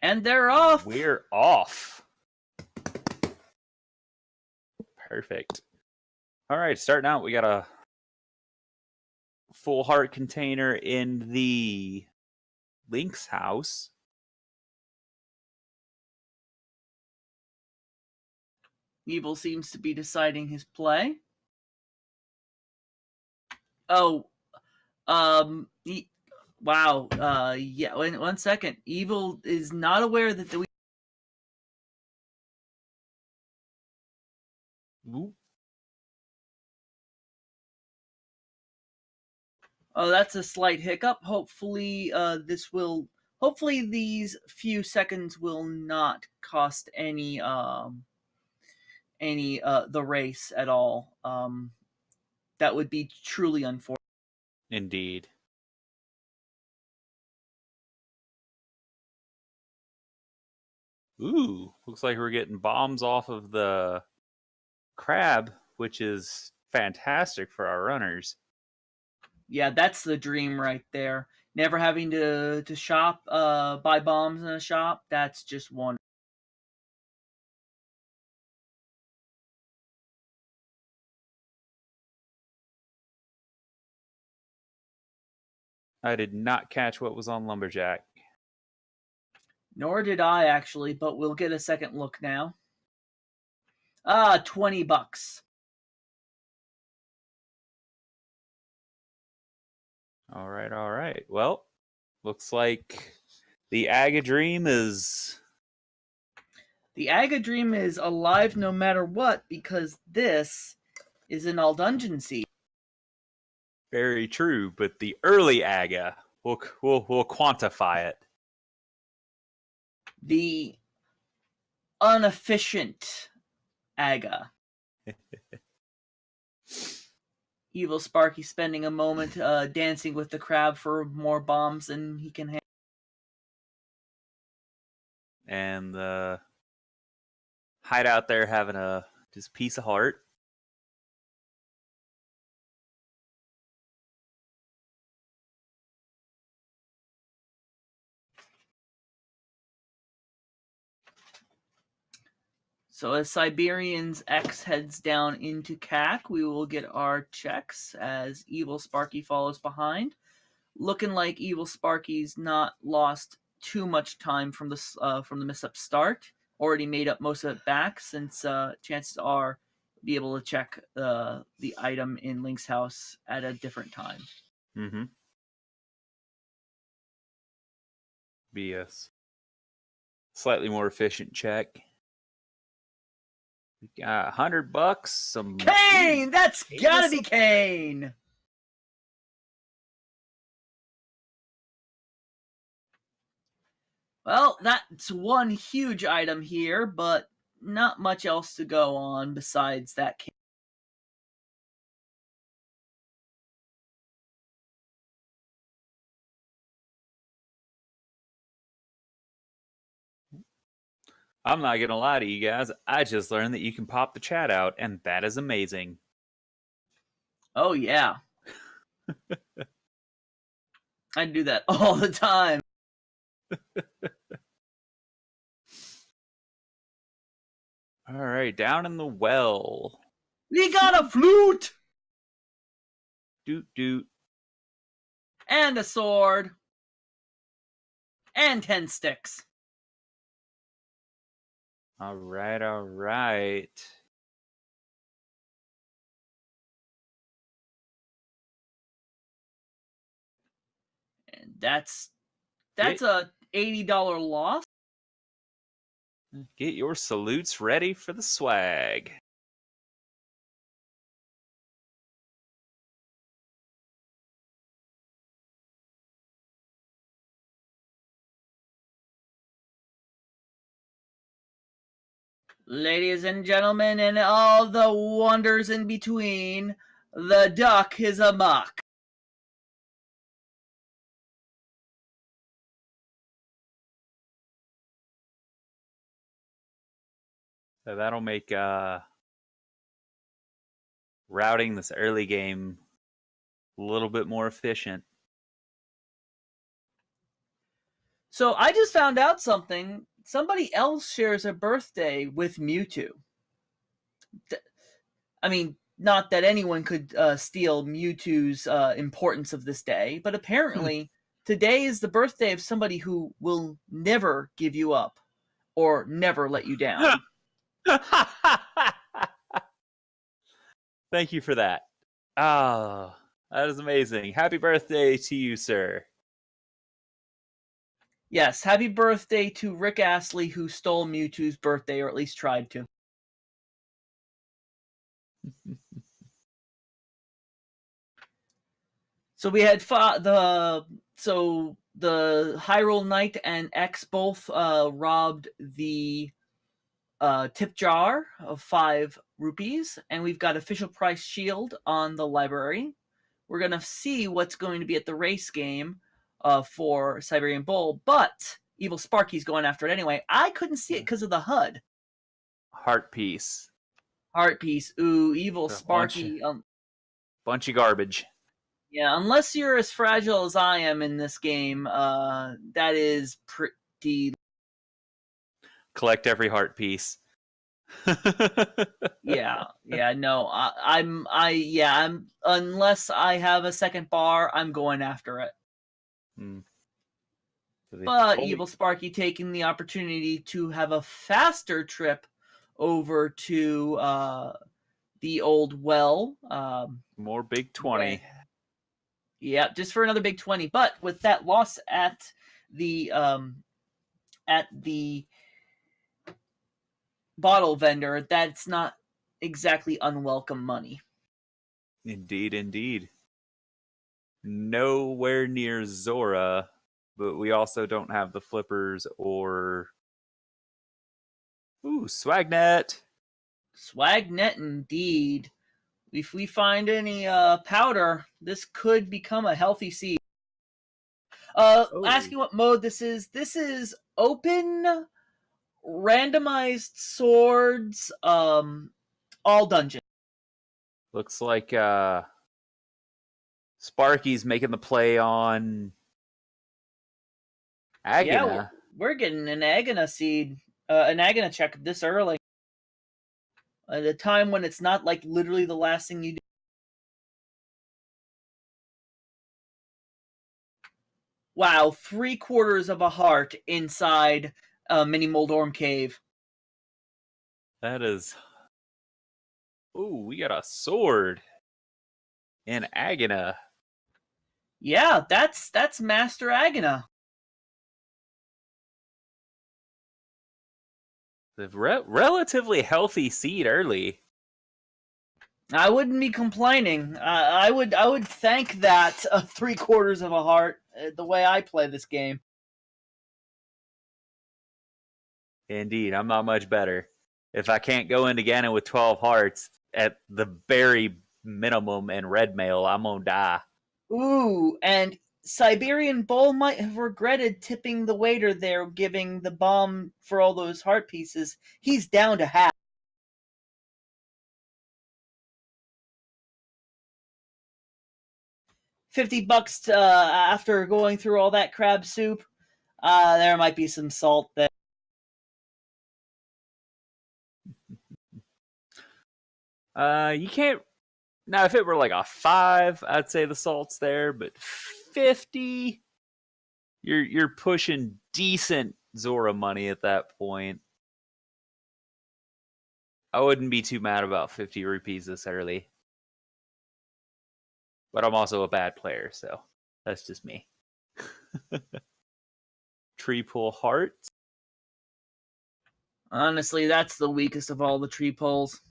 And they're off. We're off. Perfect. All right, starting out, we got a full heart container in the Link's house. Evil seems to be deciding his play. Oh, wow. Yeah. One second. Evil is not aware that the. Ooh. Oh, that's a slight hiccup. Hopefully, Hopefully, these few seconds will not cost any the race at all. That would be truly unfortunate. Indeed. Ooh, looks like we're getting bombs off of the crab, which is fantastic for our runners. Yeah, that's the dream right there. Never having to shop, buy bombs in a shop. That's just one. I did not catch what was on Lumberjack. Nor did I actually, but we'll get a second look now. $20. All right, all right. Well, looks like the Aga Dream is... The Aga Dream is alive no matter what because this is an all dungeon seed. Very true, but the early Aga, we'll quantify it. The inefficient Aga. EvilSparky spending a moment dancing with the crab for more bombs than he can handle. And the hideout there having a just piece of heart. So as Siberian's X heads down into CAC, we will get our checks as EvilSparky follows behind. Looking like EvilSparky's not lost too much time from the mess-up start. Already made up most of it back, since chances are be able to check the item in Link's house at a different time. Mm-hmm. Be a slightly more efficient check. We got $100. Some Kane! That's gotta be Kane! Well, that's one huge item here, but not much else to go on besides that. I'm not gonna lie to you guys. I just learned that you can pop the chat out, and that is amazing. Oh yeah. I do that all the time. All right, down in the well. We got a flute! Doot doot. And a sword. And 10 sticks. All right, all right. And that's a $80 loss. Get your salutes ready for the swag. Ladies and gentlemen, and all the wonders in between, the duck is amok. So that'll make routing this early game a little bit more efficient. So I just found out something. Somebody else shares a birthday with Mewtwo. I mean, not that anyone could steal Mewtwo's importance of this day, but apparently today is the birthday of somebody who will never give you up or never let you down. Thank you for that. Ah, that is amazing. Happy birthday to you, sir. Yes, happy birthday to Rick Astley, who stole Mewtwo's birthday, or at least tried to. So we had the Hyrule Knight and X both robbed the tip jar of 5 rupees, and we've got official price shield on the library. We're gonna see what's going to be at the race game for Siberian Bull, but EvilSparky1's going after it anyway. I couldn't see it because of the HUD. Heart piece. Heart piece. Ooh, EvilSparky. Bunch of garbage. Yeah, unless you're as fragile as I am in this game, that is pretty. Collect every heart piece. Yeah, no, I'm unless I have a second bar, I'm going after it. But EvilSparky taking the opportunity to have a faster trip over to the old well. More big 20. Yeah, just for another big 20. But with that loss at the bottle vendor, that's not exactly unwelcome money. Indeed, indeed. Nowhere near Zora, but we also don't have the flippers or... Ooh, Swagnet. Swagnet indeed. If we find any powder, this could become a healthy seed. Asking what mode this is. This is open, randomized swords, all dungeon. Looks like Sparky's making the play on Agina. Yeah, we're getting an Agina seed, an Agina check this early. At a time when it's not like literally the last thing you do. Wow, 3/4 of a heart inside Mini Moldorm Cave. That is... Ooh, we got a sword in Agina. Yeah, that's Master Agina. The relatively healthy seed early. I wouldn't be complaining. I would thank that 3/4 of a heart the way I play this game. Indeed, I'm not much better. If I can't go into Ganon with 12 hearts at the very minimum and red mail, I'm gonna die. Ooh, and Siberian Bull might have regretted tipping the waiter there, giving the bomb for all those heart pieces. He's down to half. $50 after going through all that crab soup. There might be some salt there. You can't... Now, if it were like a 5, I'd say the salt's there, but 50... You're pushing decent Zora money at that point. I wouldn't be too mad about 50 rupees this early. But I'm also a bad player, so that's just me. Tree pull hearts. Honestly, that's the weakest of all the tree pulls.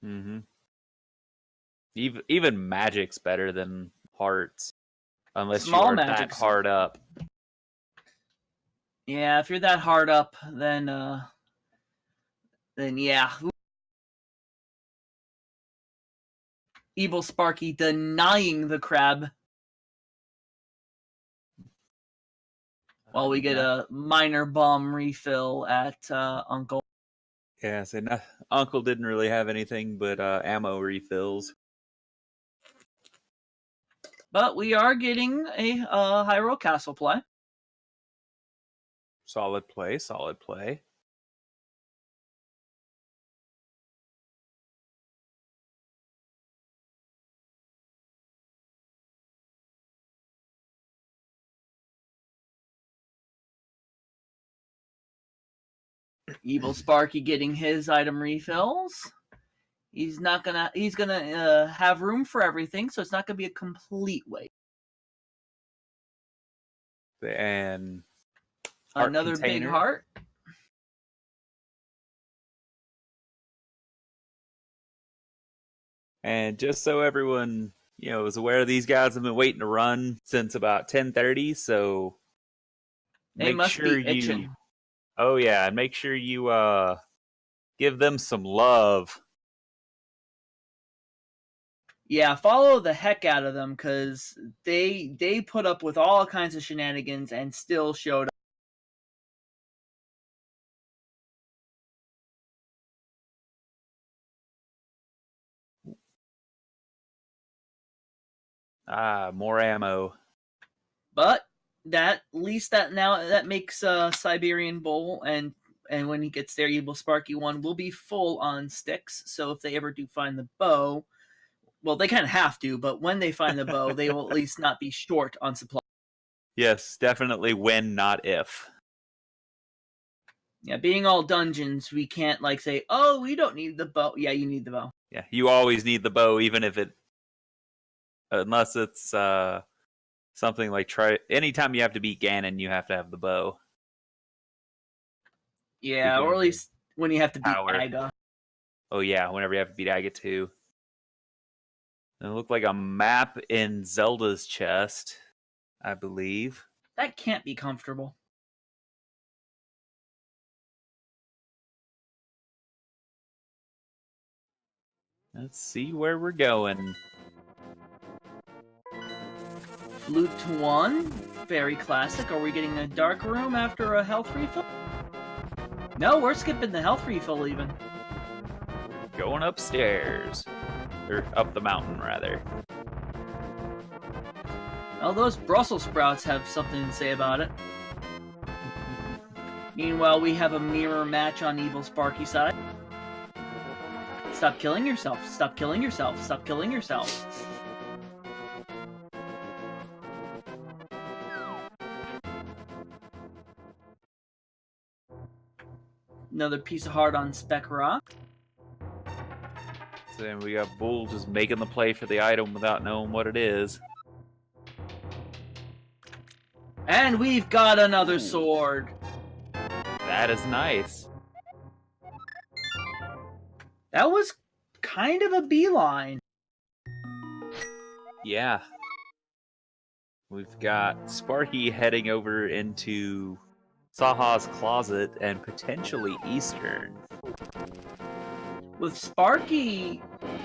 Mm-hmm. Even magic's better than hearts. Unless Small you are magic's that hard up. Yeah, if you're that hard up, then yeah. EvilSparky denying the crab. While we get a minor bomb refill at Uncle. Yeah, so Uncle didn't really have anything but ammo refills. But we are getting a Hyrule Castle play. Solid play, solid play. EvilSparky getting his item refills. He's gonna have room for everything, so it's not gonna be a complete waste. And another container. big heart. And just so everyone, is aware, these guys have been waiting to run since about 10:30, so They must sure be itching. Oh yeah, and make sure you give them some love. Yeah, follow the heck out of them, because they put up with all kinds of shenanigans and still showed up. More ammo. But at least that makes Siberian Bull, and when he gets there, EvilSparky1 will be full on sticks. So if they ever do find the bow, well, they kind of have to, but when they find the bow, they will at least not be short on supply. Yes, definitely when, not if. Yeah, being all dungeons, we can't say, oh, we don't need the bow. Yeah, you need the bow. Yeah, you always need the bow, even if unless it's something like anytime you have to beat Ganon, you have to have the bow. Yeah, or at least when you have to beat Aga. Oh yeah, whenever you have to beat Aga too. It looked like a map in Zelda's chest, I believe. That can't be comfortable. Let's see where we're going. Loot to 1, very classic. Are we getting a dark room after a health refill? No, we're skipping the health refill even. Going upstairs. Or up the mountain, rather. Well, those Brussels sprouts have something to say about it. Meanwhile, we have a mirror match on EvilSparky's side. Stop killing yourself. Stop killing yourself. Stop killing yourself. Another piece of heart on Spec Rock. So then we got Bull just making the play for the item without knowing what it is. And we've got another sword. That is nice. That was kind of a beeline. Yeah. We've got Sparky heading over into Saha's closet and potentially Eastern. With Sparky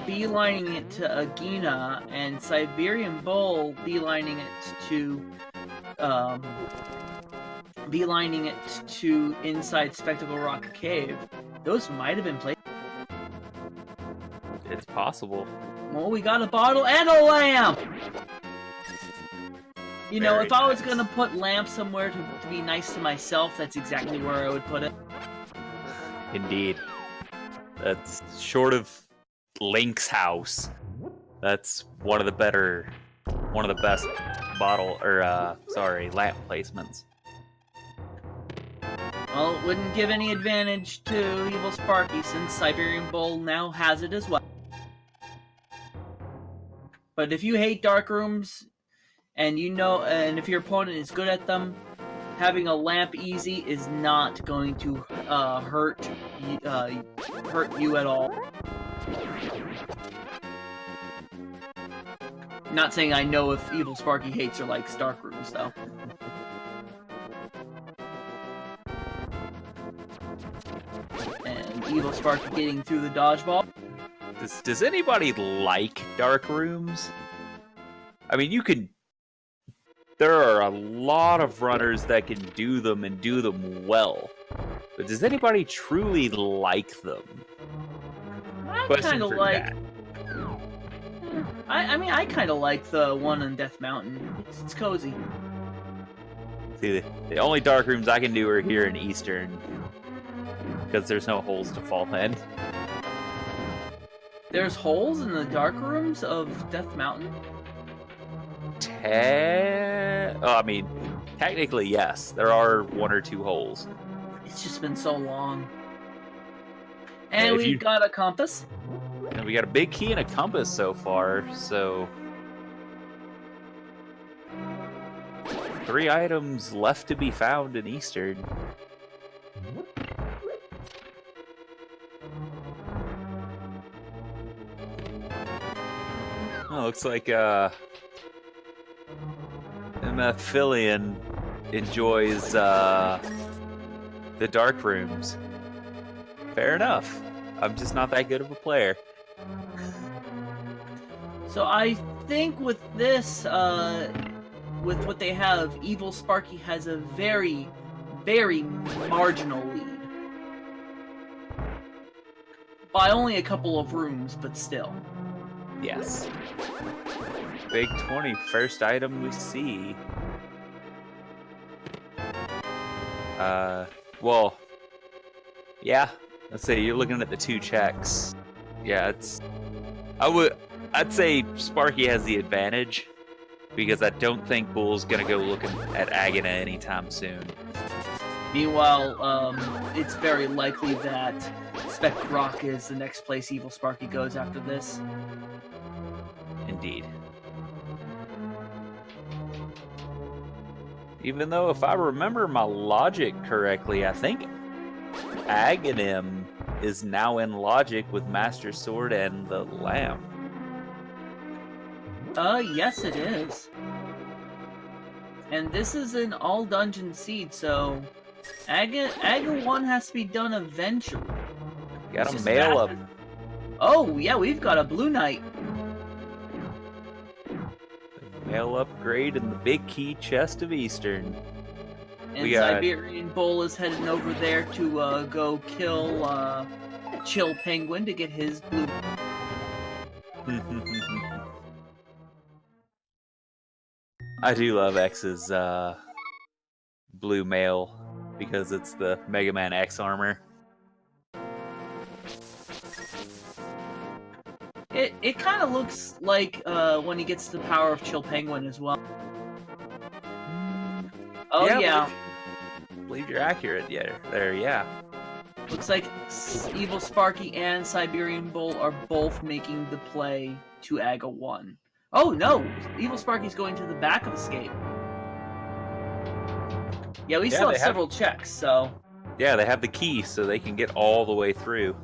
beelining it to Agina and Siberian Bull beelining it to inside Spectacle Rock Cave, those might have been played. It's possible. Well, we got a bottle and a lamp! You know, if I was going to put lamp somewhere to be nice to myself, that's exactly where I would put it. Indeed. That's short of Link's house. That's one of the best lamp placements. Well, it wouldn't give any advantage to EvilSparky since Siberian Bull now has it as well. But if you hate dark rooms, and if your opponent is good at them, having a lamp easy is not going to hurt you at all. Not saying I know if EvilSparky hates or likes dark rooms, though. And EvilSparky getting through the dodgeball. Does anybody like dark rooms? I mean, there are a lot of runners that can do them and do them well. But does anybody truly like them? I kind of like... I kind of like the one on Death Mountain. It's cozy. See, the only dark rooms I can do are here in Eastern, because there's no holes to fall in. There's holes in the dark rooms of Death Mountain? I mean, technically, yes. There are 1 or 2 holes. It's just been so long. And Yeah, we've got a compass. And we got a big key and a compass so far, so... 3 items left to be found in Eastern. Oh, looks like Mephilian enjoys the dark rooms. Fair enough. I'm just not that good of a player. So I think with this, with what they have, EvilSparky has a very, very marginal lead. By only a couple of rooms, but still. Yes. Big 20, first item we see. Well, yeah. Let's say you're looking at the 2 checks. Yeah, I'd say Sparky has the advantage, because I don't think Bull's gonna go looking at Agata anytime soon. Meanwhile, it's very likely that Spec Rock is the next place EvilSparky goes after this. Indeed. Even though, if I remember my logic correctly, I think Aghanim is now in logic with Master Sword and the Lamb. Yes it is. And this is an all-dungeon seed, so... Aga 1 has to be done eventually. Got a mail up. Oh, yeah, we've got a Blue Knight. Mail upgrade in the big key chest of Eastern. And Siberian Bull is heading over there to go kill Chill Penguin to get his blue. I do love X's blue mail because it's the Mega Man X armor. It kind of looks like when he gets the power of Chill Penguin as well. Oh yeah. I believe you're accurate. Yeah, there. Yeah. Looks like EvilSparky and Siberian Bull are both making the play to Aga 1. Oh no! EvilSparky's going to the back of Escape. Yeah, we still have several checks, so... Yeah, they have the key, so they can get all the way through.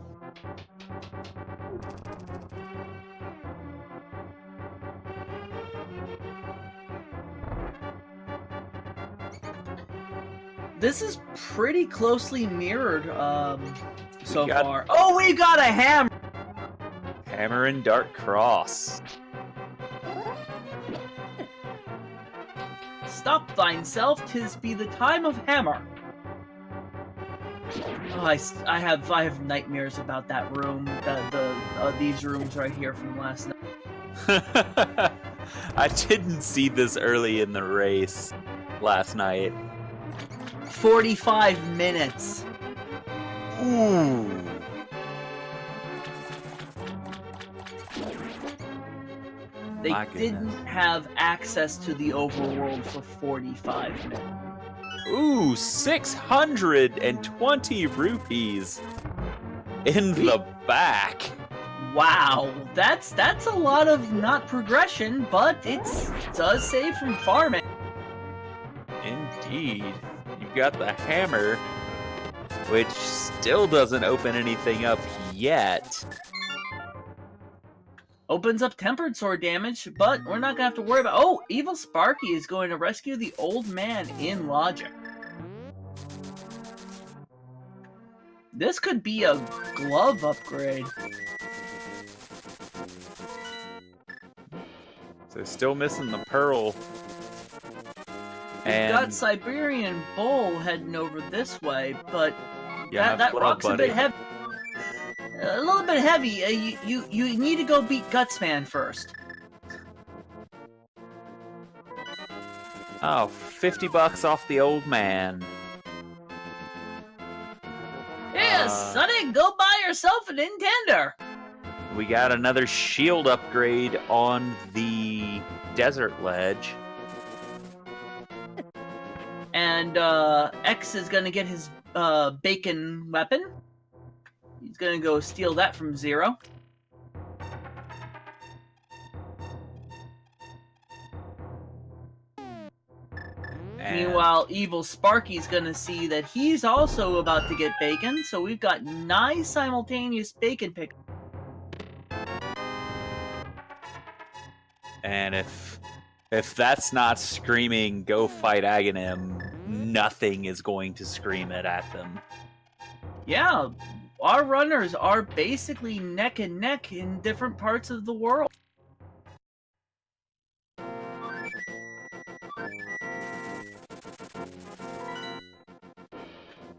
This is pretty closely mirrored so far. Oh, we got a hammer! Hammer and Dark Cross. Stop thyself, 'tis be the time of hammer. Oh, I have nightmares about that room, these rooms right here from last night. I didn't see this early in the race last night. 45 minutes. Ooh. They didn't have access to the overworld for 45 minutes. Ooh, 620 rupees in the back. Wow, that's a lot of not progression, but it does save from farming. Indeed. You've got the hammer, which still doesn't open anything up yet. Opens up tempered sword damage, but we're not gonna have to worry about. Oh, EvilSparky is going to rescue the old man in logic. This could be a glove upgrade. So still missing the pearl. We've got Siberian Bull heading over this way, but yeah, that rock's a bit heavy. A little bit heavy. You need to go beat Gutsman first. Oh, $50 off the old man. Yeah, Sonny, go buy yourself a Nintendo. We got another shield upgrade on the desert ledge. And X is gonna get his bacon weapon. He's gonna go steal that from Zero. Meanwhile, EvilSparky1's gonna see that he's also about to get bacon, so we've got nice simultaneous bacon pick. And if that's not screaming, go fight Aghanim, nothing is going to scream it at them. Yeah, our runners are basically neck and neck in different parts of the world.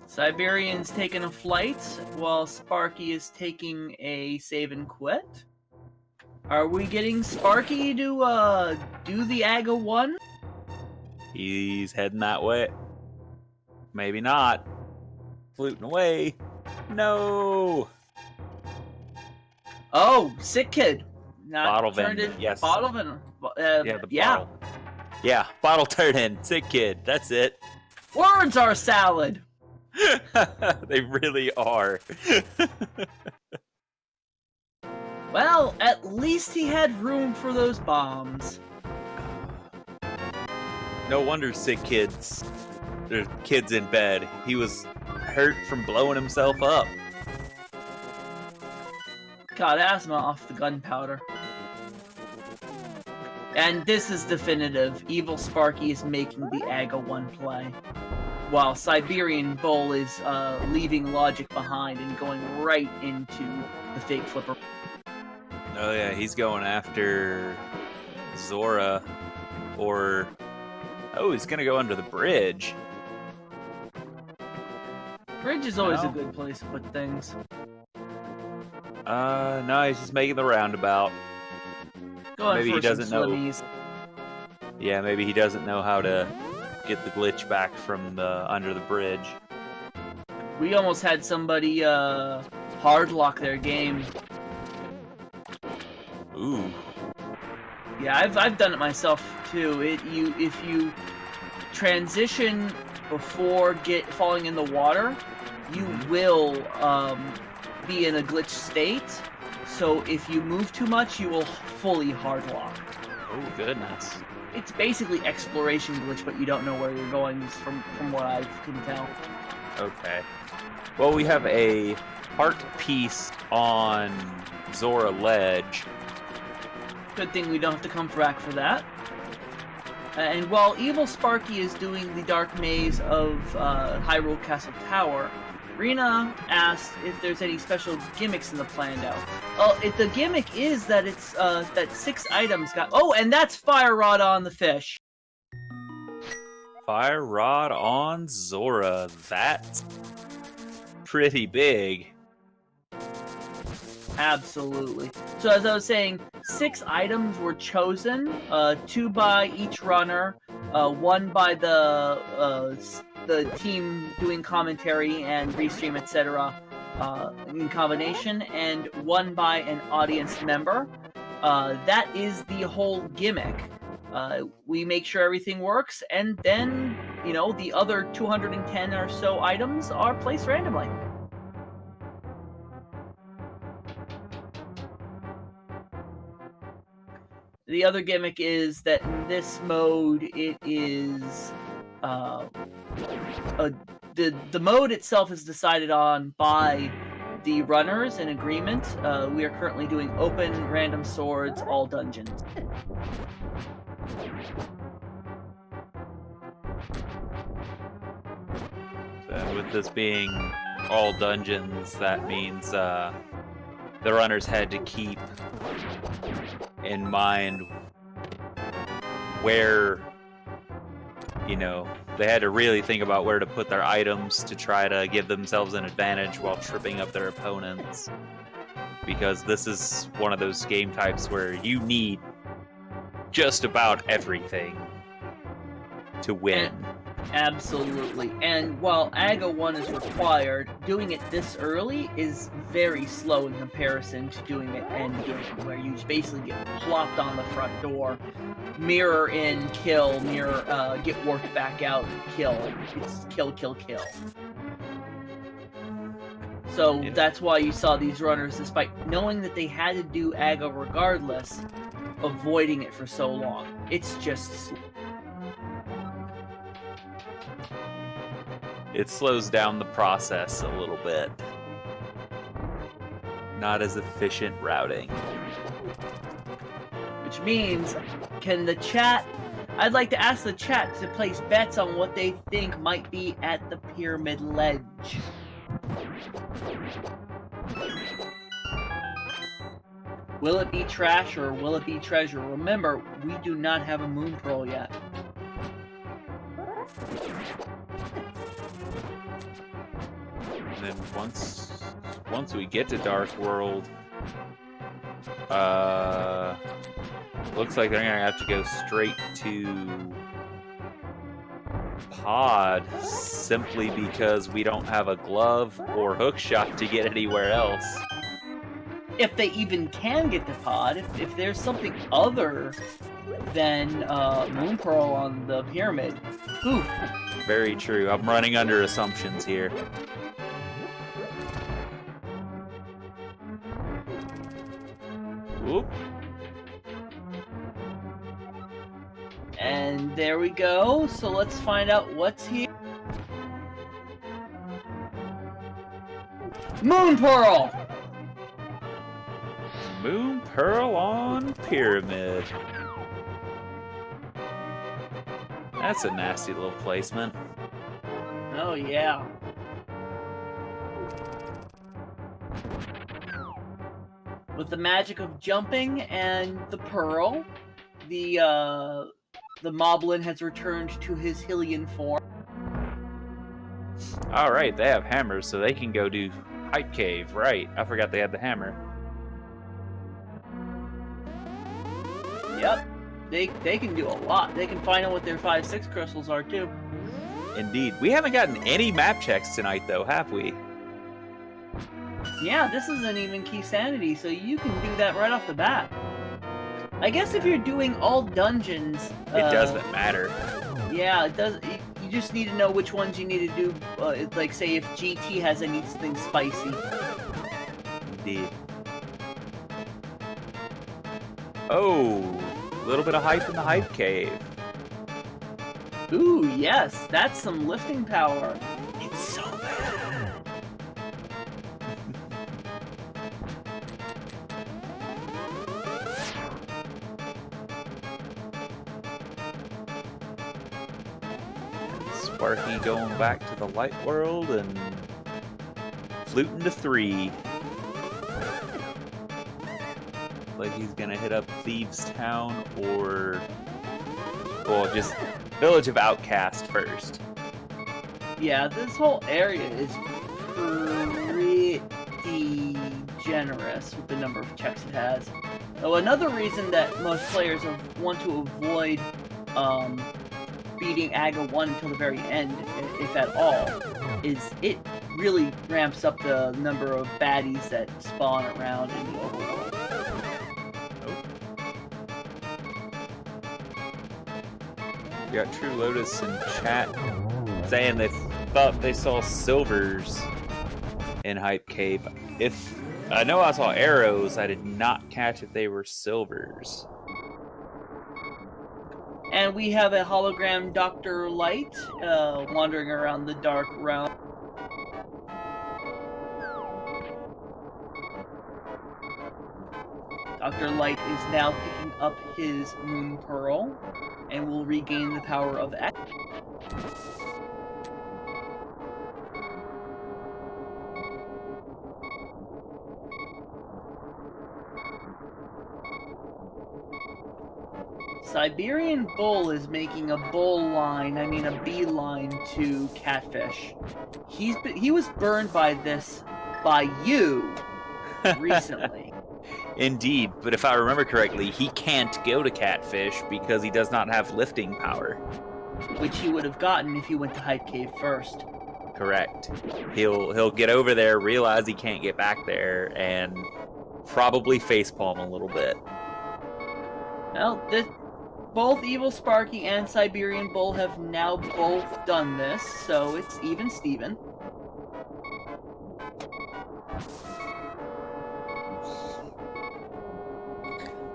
Siberian's taking a flight while Sparky is taking a save and quit. Are we getting Sparky to do the AGA 1? He's heading that way. Maybe not. Fluting away. No. Oh, sick kid. Not Bottle turned vendor. in, Yes. Bottle vendor. Bottle. Yeah, bottle turn in. Sick kid. That's it. Words are salad. They really are. Well, at least he had room for those bombs. No wonder sick kids. There's kids in bed. He was hurt from blowing himself up. Got asthma off the gunpowder. And this is definitive. EvilSparky is making the AGA 1 play, while Siberian Bull is leaving logic behind and going right into the fake flipper. Oh yeah, he's going after Zora, or he's gonna go under the bridge. Bridge is always a good place to put things. No, he's just making the roundabout. Maybe he doesn't know. Yeah, maybe he doesn't know how to get the glitch back from the under the bridge. We almost had somebody hard lock their game. Ooh. Yeah, I've done it myself too. If you transition before falling in the water, you will be in a glitch state. So if you move too much, you will fully hard lock. Oh goodness. It's basically exploration glitch, but you don't know where you're going from what I can tell. Okay. Well, we have a heart piece on Zora Ledge. Good thing we don't have to come back for that. And while EvilSparky is doing the dark maze of Hyrule Castle Tower, Rena asked if there's any special gimmicks in the Plando. The gimmick is that it's that 6 items got. Oh, and that's Fire Rod on the fish. Fire Rod on Zora. That's pretty big. Absolutely. So as I was saying, 6 items were chosen, 2 by each runner, 1 by the team doing commentary and restream, etc. In combination, and 1 by an audience member. That is the whole gimmick. We make sure everything works, and then, the other 210 or so items are placed randomly. The other gimmick is that in this mode, it is the mode itself is decided on by the runners in agreement. We are currently doing open random swords, all dungeons. So with this being all dungeons, that means the runners had to keep in mind where, they had to really think about where to put their items to try to give themselves an advantage while tripping up their opponents. Because this is one of those game types where you need just about everything to win. Absolutely. And while AGA1 is required, doing it this early is very slow in comparison to doing it endgame, where you just basically get plopped on the front door, mirror in, kill, mirror, get worked back out, kill. It's kill, kill, kill. So that's why you saw these runners, despite knowing that they had to do AGA regardless, avoiding it for so long. It's just... It slows down the process a little bit. Not as efficient routing. Which means, can the chat... I'd like to ask the chat to place bets on what they think might be at the pyramid ledge. Will it be trash or will it be treasure? Remember, we do not have a moon pearl yet. And then once we get to Dark World, looks like they're gonna have to go straight to Pod, simply because we don't have a glove or hook shot to get anywhere else. If they even can get to Pod, if there's something other than moon pearl on the pyramid, ooh. Very true. I'm running under assumptions here. Whoop. And there we go. So let's find out what's here. Moon pearl! Moon pearl on pyramid. That's a nasty little placement. Oh yeah. With the magic of jumping and the pearl, the moblin has returned to his Hylian form. Alright, they have hammers, so they can go do Hype Cave. Right, I forgot they had the hammer. Yep, they can do a lot. They can find out what their 5-6 crystals are too. Indeed. We haven't gotten any map checks tonight, though, have we? Yeah, this isn't even key sanity, so you can do that right off the bat. I guess if you're doing all dungeons... It doesn't matter. Yeah, it does. You just need to know which ones you need to do. Like, say, if GT has anything spicy. Indeed. Oh, a little bit of hype in the Hype Cave. Ooh, yes, that's some lifting power. It's so bad. Sparky going back to the light world and fluting to 3. Like he's gonna hit up Thieves Town or, well, just Village of Outcast first. Yeah, this whole area is pretty generous with the number of checks it has. So another reason that most players want to avoid beating AGA1 until the very end, if at all, is it really ramps up the number of baddies that spawn around in the overworld. We got True Lotus in chat saying they thought they saw silvers in Hype Cave. If I know I saw arrows, I did not catch if they were silvers. And we have a hologram Dr. Light wandering around the dark realm. Dr. Light is now picking up his Moon Pearl and will regain the power of X. Siberian Bull is making a beeline to Catfish. He was burned by this by you recently. Indeed, but if I remember correctly, he can't go to Catfish because he does not have lifting power. which he would have gotten if he went to Hype Cave first. Correct. He'll get over there, realize he can't get back there, and probably facepalm a little bit. Well, both EvilSparky and Siberian Bull have now both done this, so it's even Steven.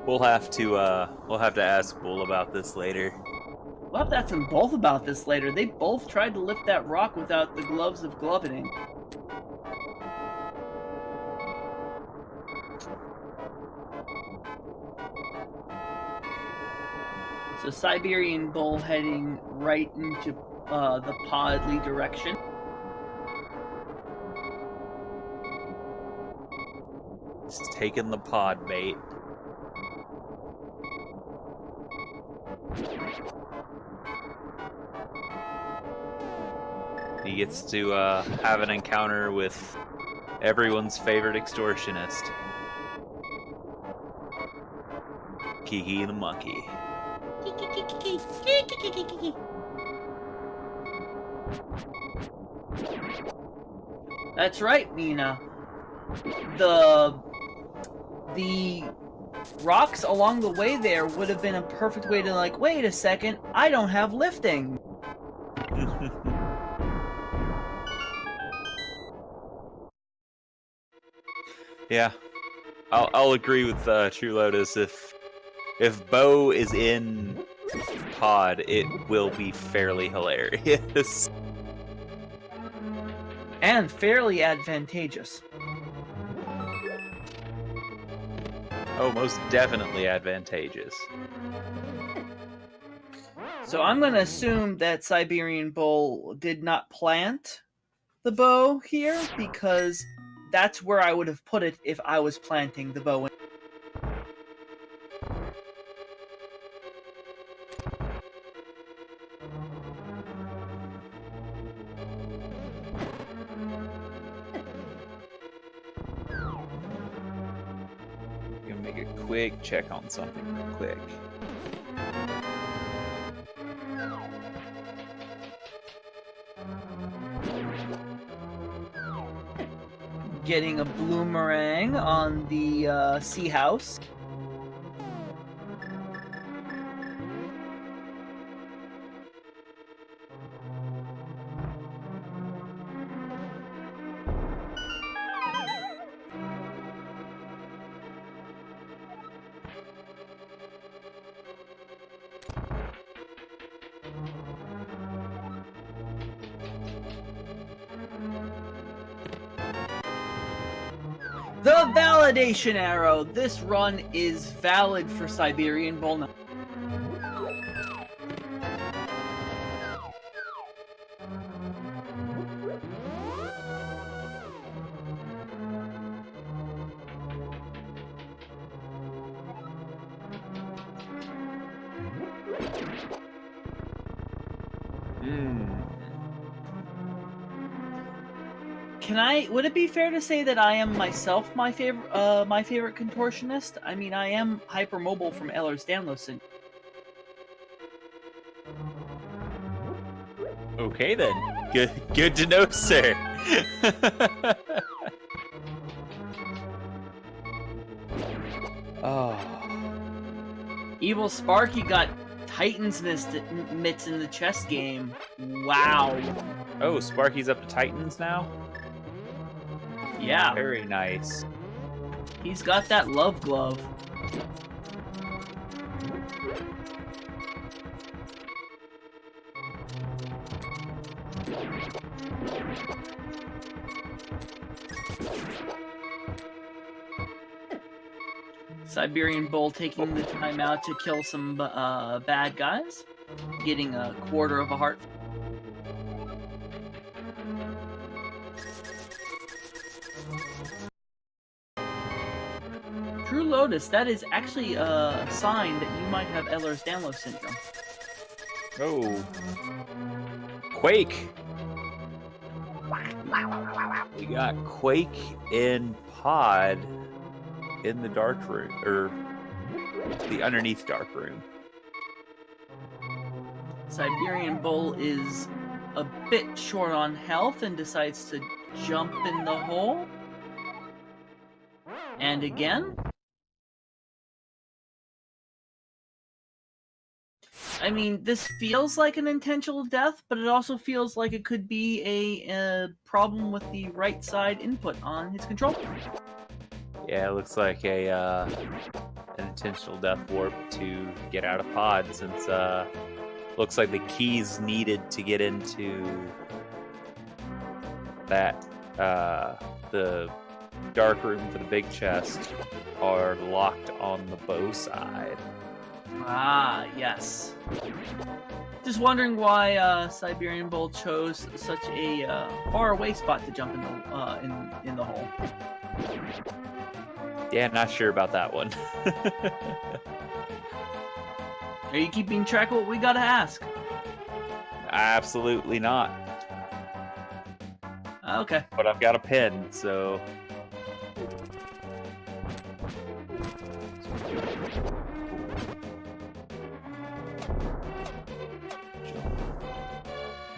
We'll have to ask Bull about this later. We'll have to ask them both about this later. They both tried to lift that rock without the gloves of gloveting. So Siberian Bull heading right into the Podly direction. Just taking the pod bait. He gets to have an encounter with everyone's favorite extortionist, Kiki the monkey. That's right, Nina. The rocks along the way there would have been a perfect way to, like, wait a second, I don't have lifting. Yeah, I'll agree with True Lotus. If Bo is in pod, it will be fairly hilarious. And fairly advantageous. Oh, most definitely advantageous. So I'm going to assume that Siberian Bull did not plant the bow here, because that's where I would have put it if I was planting the bow. Gonna make a quick check on something real quick. Getting a bloomerang on the sea house. The validation arrow. This run is valid for Siberian Bull 9. Would it be fair to say that I am myself my favorite contortionist? I mean, I am hypermobile from Ehlers-Danlos. Okay then. Good to know, sir. Oh. EvilSparky got Titan's mitts in the chess game. Wow. Oh, Sparky's up to Titans now? Yeah. Very nice. He's got that love glove. Siberian Bull taking the time out to kill some bad guys. Getting a quarter of a heart. True Lotus, that is actually a sign that you might have Ehlers-Danlos syndrome. Oh. Quake! We got Quake in pod in the dark room, or the underneath dark room. Siberian Bull is a bit short on health and decides to jump in the hole. And again. I mean, this feels like an intentional death, but it also feels like it could be a problem with the right side input on his control. Yeah, it looks like an intentional death warp to get out of pod, since looks like the keys needed to get into that the dark room for the big chest are locked on the bow side. Ah, yes. Just wondering why Siberian Bull chose such a far away spot to jump in the hole. Yeah, not sure about that one. Are you keeping track of what we gotta ask? Absolutely not. Okay. But I've got a pen, so.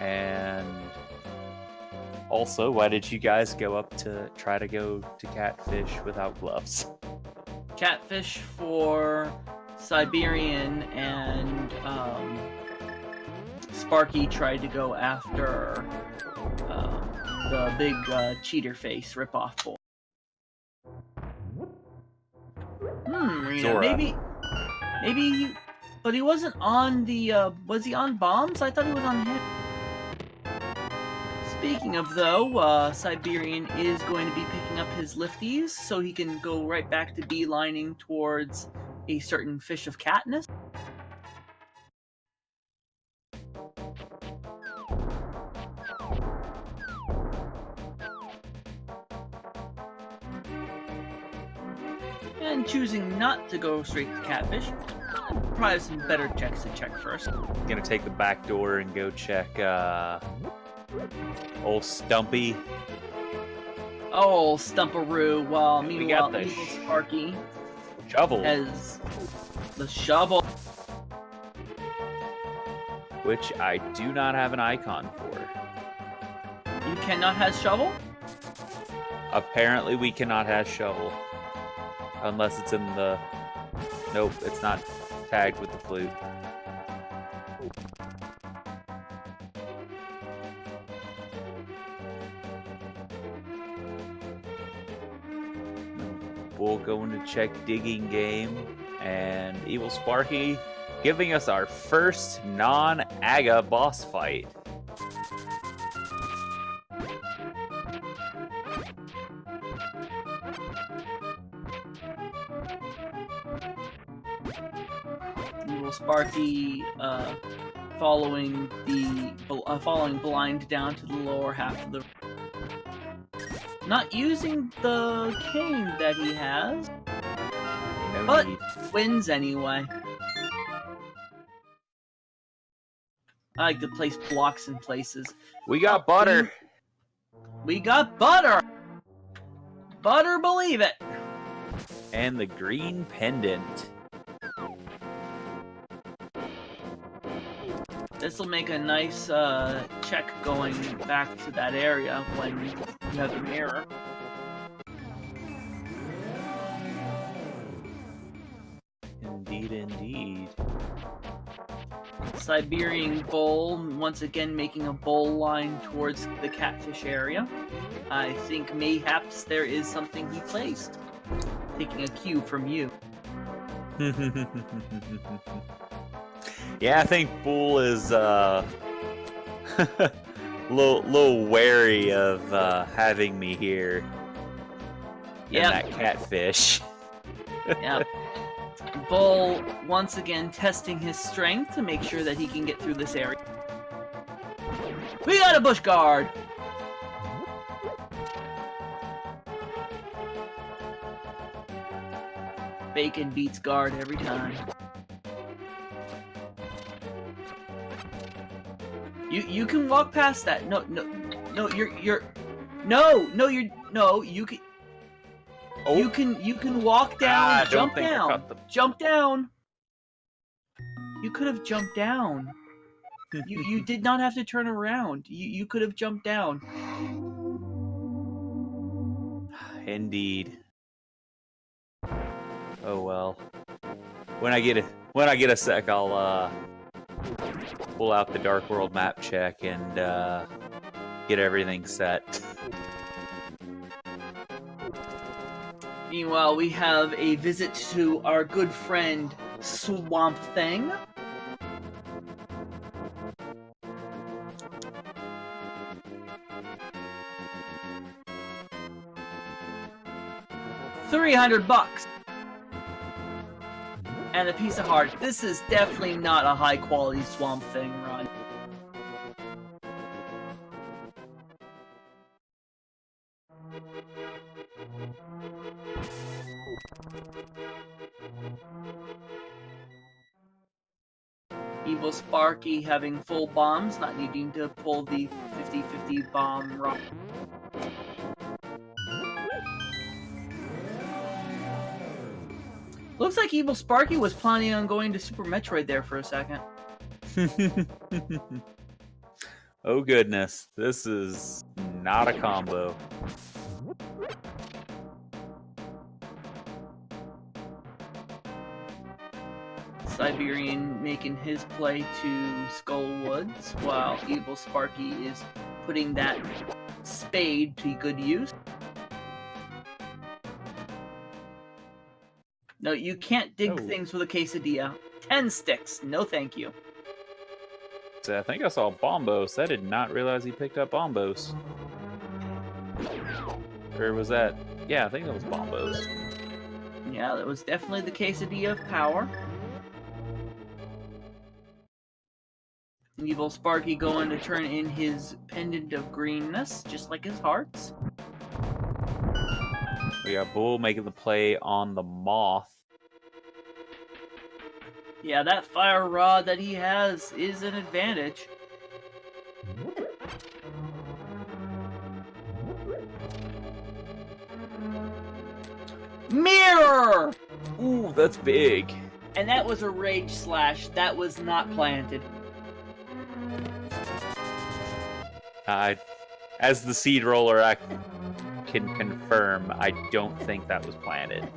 And also, why did you guys go up to try to go to catfish without gloves? Catfish for Siberian, and Sparky tried to go after the big cheater face ripoff bull. Rena, Zora. maybe, but he wasn't on the. Was he on bombs? I thought he was on hit. Speaking of though, Siberian is going to be picking up his lifties so he can go right back to beelining towards a certain fish of Katniss. And choosing not to go straight to catfish. Probably have some better checks to check first. Gonna take the back door and go check old Stumpy. Oh, Stumparoo. Well, We meanwhile, got the EvilSparky shovel, has the shovel. which I do not have an icon for. You cannot have shovel? Apparently we cannot have shovel. Unless it's in the... Nope, it's not tagged with the flute. Bull going to check digging game. And EvilSparky giving us our first non-AGA boss fight. EvilSparky following blind down to the lower half of the. Not using the cane that he has, No but need. wins anyway. I like to place blocks in places. We got butter. We got butter! Butter, believe it! And the green pendant. This will make a nice check going back to that area when you have the mirror. Indeed, indeed. Siberian Bull once again making a bull line towards the catfish area. I think mayhaps there is something he placed. Taking a cue from you. Yeah, I think Bull is little wary of having me here. Yeah. And that catfish. Yep. Bull once again testing his strength to make sure that he can get through this area. We got a bush guard! Bacon beats guard every time. You can walk past that. No, you're you can. Oh. You can walk down, jump down, jump down. You could have jumped down. You did not have to turn around. You could have jumped down. Indeed. Oh well. When I get a sec, I'll pull out the Dark World map check and get everything set. Meanwhile, we have a visit to our good friend Swamp Thing. $300 and a piece of heart. This is definitely not a high quality Swamp Thing run. EvilSparky having full bombs, not needing to pull the 50-50 bomb rock. Looks like EvilSparky was planning on going to Super Metroid there for a second. Oh goodness, this is not a combo. Siberian making his play to Skull Woods, while EvilSparky is putting that spade to good use. No, you can't dig things with a quesadilla. 10 sticks, no thank you. So I think I saw Bombos. I did not realize he picked up Bombos. Or was that? Yeah, I think that was Bombos. Yeah, that was definitely the quesadilla of power. EvilSparky going to turn in his pendant of greenness, just like his hearts. We got Bull making the play on the Moth. Yeah, that fire rod that he has is an advantage. Mirror! Ooh, that's big. And that was a rage slash. That was not planted. As the seed roller, I can confirm I don't think that was planted.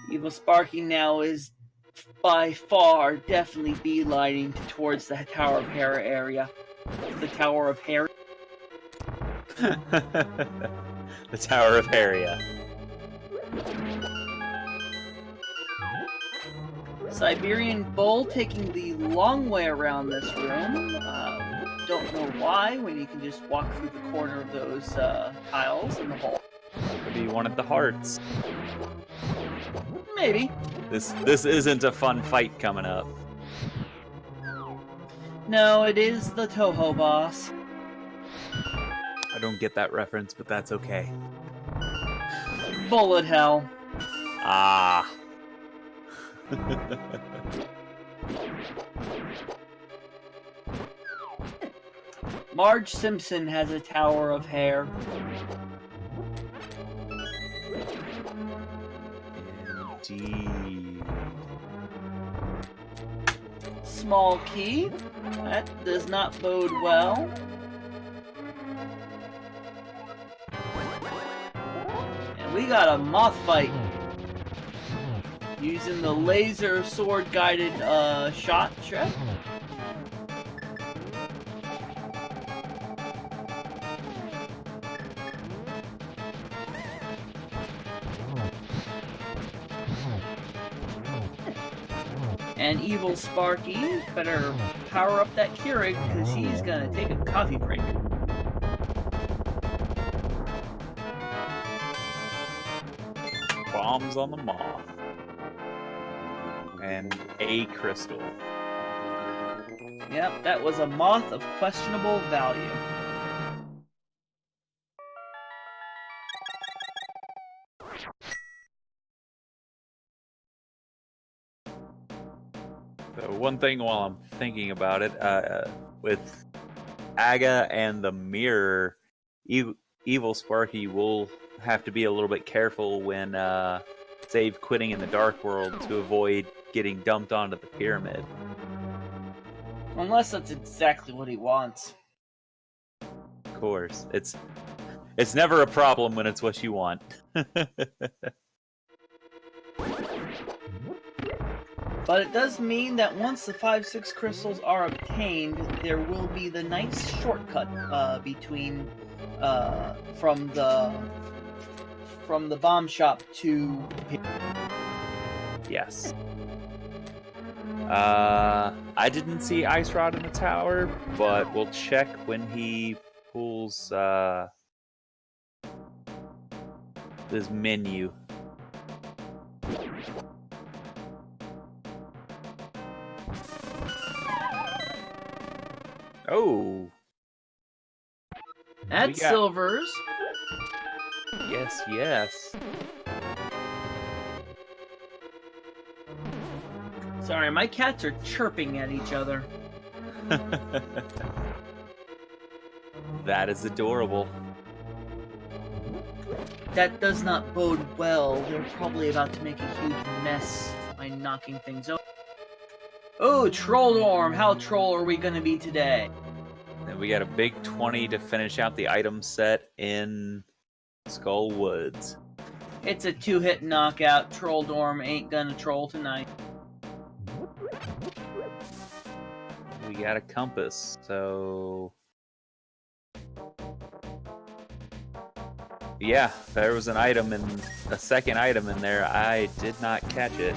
EvilSparky now is by far definitely beelining towards the Tower of Hera area. The Tower of Hera. The Tower of Hera. Siberian Bull taking the long way around this room. Don't know why, when you can just walk through the corner of those tiles in the hole. Maybe you wanted the hearts. Maybe. This isn't a fun fight coming up. No, it is the Toho boss. I don't get that reference, but that's okay. Bullet hell. Ah. Marge Simpson has a tower of hair. Indeed. Small key. That does not bode well. And we got a moth fight. Using the laser sword guided shot trick. And EvilSparky better power up that Keurig because he's gonna take a coffee break. Bombs on the Moth. And a crystal. Yep, that was a moth of questionable value. So one thing while I'm thinking about it, with Aga and the mirror, EvilSparky will have to be a little bit careful when save quitting in the Dark World to avoid getting dumped onto the pyramid. Unless that's exactly what he wants. Of course, it's never a problem when it's what you want. But it does mean that once the 5-6 crystals are obtained, there will be the nice shortcut between from the bomb shop to. Yes. I didn't see Ice Rod in the tower, but we'll check when he pulls his menu. Oh. At Silver's. Yes, yes. Sorry, my cats are chirping at each other. That is adorable. That does not bode well. They're probably about to make a huge mess by knocking things over. Oh, Trolldorm! How troll are we gonna be today? And we got a big 20 to finish out the item set in Skull Woods. It's a 2-hit knockout. Trolldorm ain't gonna troll tonight. We got a compass, so... Yeah, there was an item a second item in there. I did not catch it.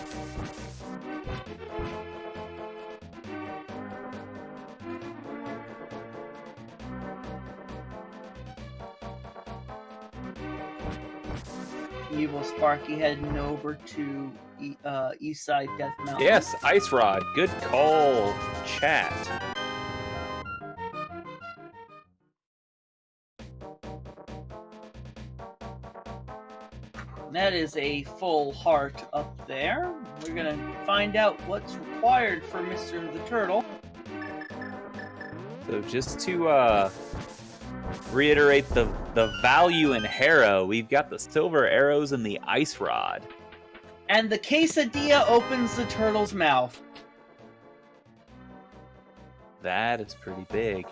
EvilSparky heading over to Eastside Death Mountain. Yes, Ice Rod. Good call, chat. That is a full heart up there. We're gonna find out what's required for Mr. the Turtle. So just to reiterate the value in Hera, we've got the silver arrows and the Ice Rod. And the quesadilla opens the turtle's mouth. That is pretty big.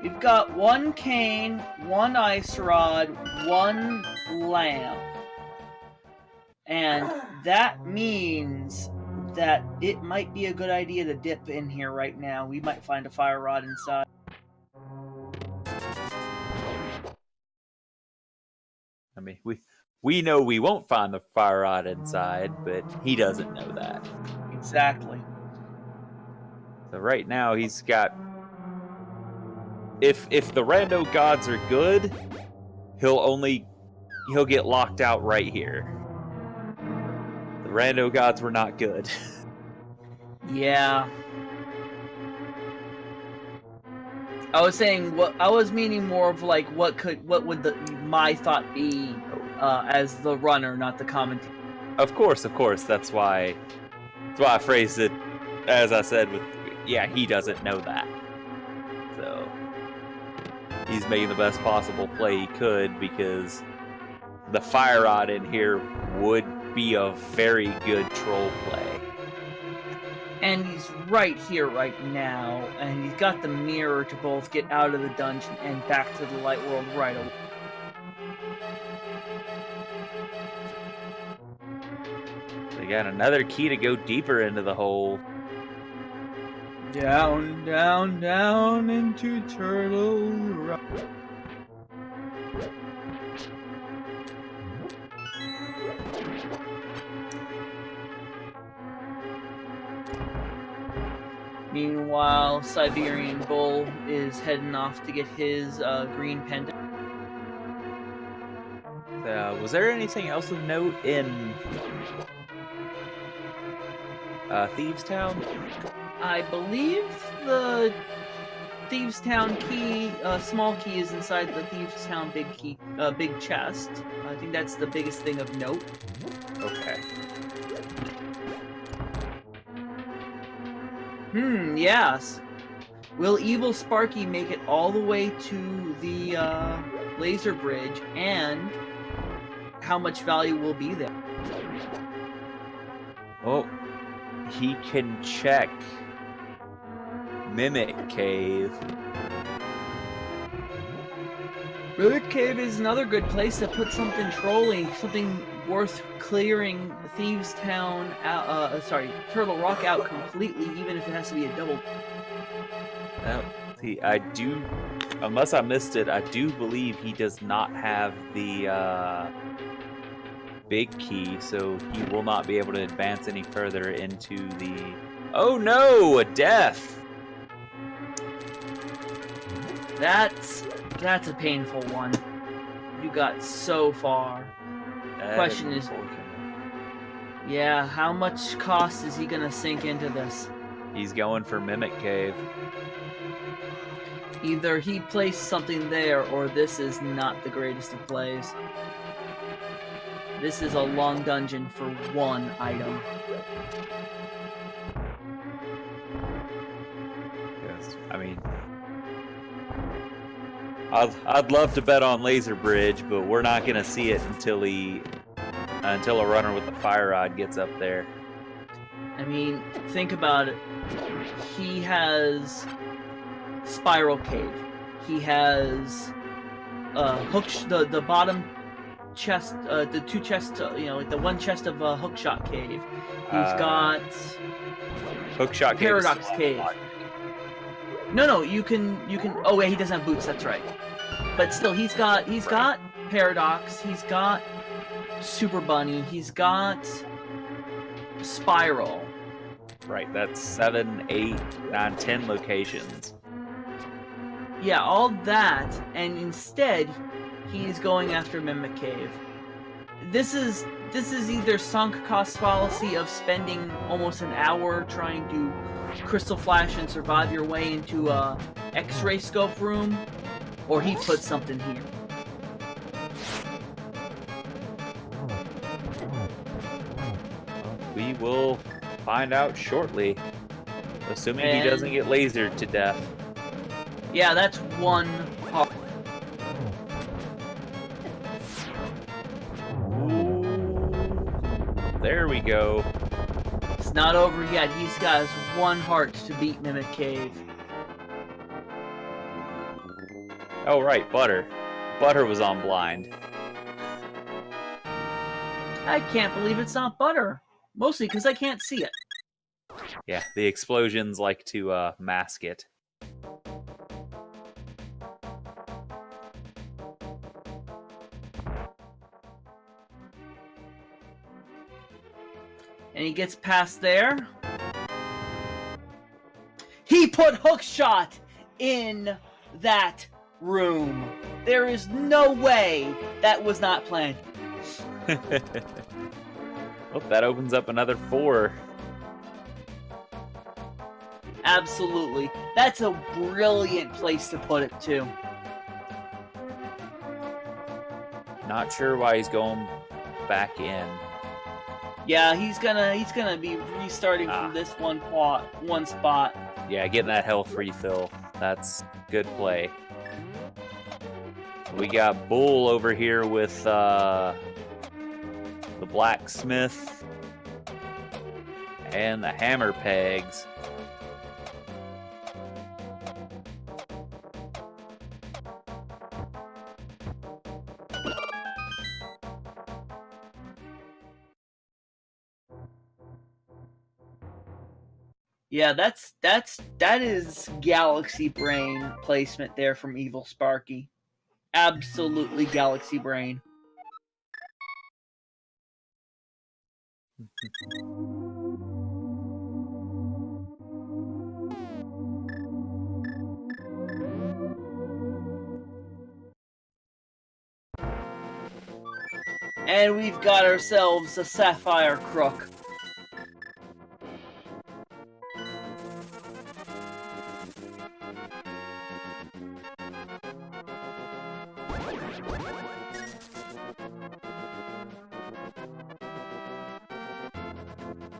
You've got 1 cane, 1 ice rod, 1 lamp. And that means that it might be a good idea to dip in here right now. We might find a fire rod inside. I mean, we know we won't find the fire rod inside, but he doesn't know that. Exactly. So right now he's got... If the rando gods are good, he'll get locked out right here. The rando gods were not good. Yeah. I was saying I was meaning more of like what would my thought be as the runner, not the commentator. Of course. That's why I phrased it as I said with he doesn't know that. So he's making the best possible play he could because the fire rod in here would be a very good troll play. And he's right here right now, and he's got the mirror to both get out of the dungeon and back to the light world right away. They got another key to go deeper into the hole. Down, down, down into Turtle Rock. Meanwhile, Siberian Bull is heading off to get his green pendant. Was there anything else of note in Thieves Town? I believe the Thieves Town key, small key, is inside the Thieves Town big key, big chest. I think that's the biggest thing of note. Okay. Yes. Will Evil Sparky make it all the way to the laser bridge, and how much value will be there? Oh, he can check Mimic Cave. Mimic Cave is another good place to put something trolly, something worth clearing Thieves Town out, Turtle Rock out completely, even if it has to be a double. See, I do, unless I missed it, I do believe he does not have the big key, so he will not be able to advance any further into the... Oh no, a death! That's a painful one. You got so far. Question is, yeah, how much cost is he gonna sink into this? He's going for Mimic Cave. Either he placed something there, or this is not the greatest of plays. This is a long dungeon for one item. Yes, I mean, I'd love to bet on Laser Bridge, but we're not gonna see it until a runner with the fire rod gets up there. I mean, think about it. He has Spiral Cave. He has the bottom chest, the two chests, like the one chest of Hookshot Cave. He's got Hookshot Paradox Cave. No, you can. Oh wait, he doesn't have boots. That's right. But still, he's got Paradox. He's got Super Bunny. He's got Spiral. Right, that's 7, 8, 9, 10 locations. Yeah, all that, and instead, he's going after Mimic Cave. This is either sunk cost fallacy of spending almost an hour trying to crystal flash and survive your way into a X-ray scope room, or he put something here. We will find out shortly, assuming he doesn't get lasered to death. Yeah, that's one part. There we go. It's not over yet. He's got his one heart to beat Mimic Cave. Oh, right, Butter. Butter was on blind. I can't believe it's not Butter. Mostly because I can't see it. Yeah, the explosions like to mask it. And he gets past there. He put Hookshot in that room. There is no way that was not planned. Well, that opens up another 4. Absolutely. That's a brilliant place to put it, too. Not sure why he's going back in. Yeah, he's gonna be restarting from this one spot. Yeah, getting that health refill. That's good play. We got Bull over here with the blacksmith and the hammer pegs. Yeah, that is Galaxy Brain placement there from EvilSparky. Absolutely Galaxy Brain. And we've got ourselves a Sapphire Crook.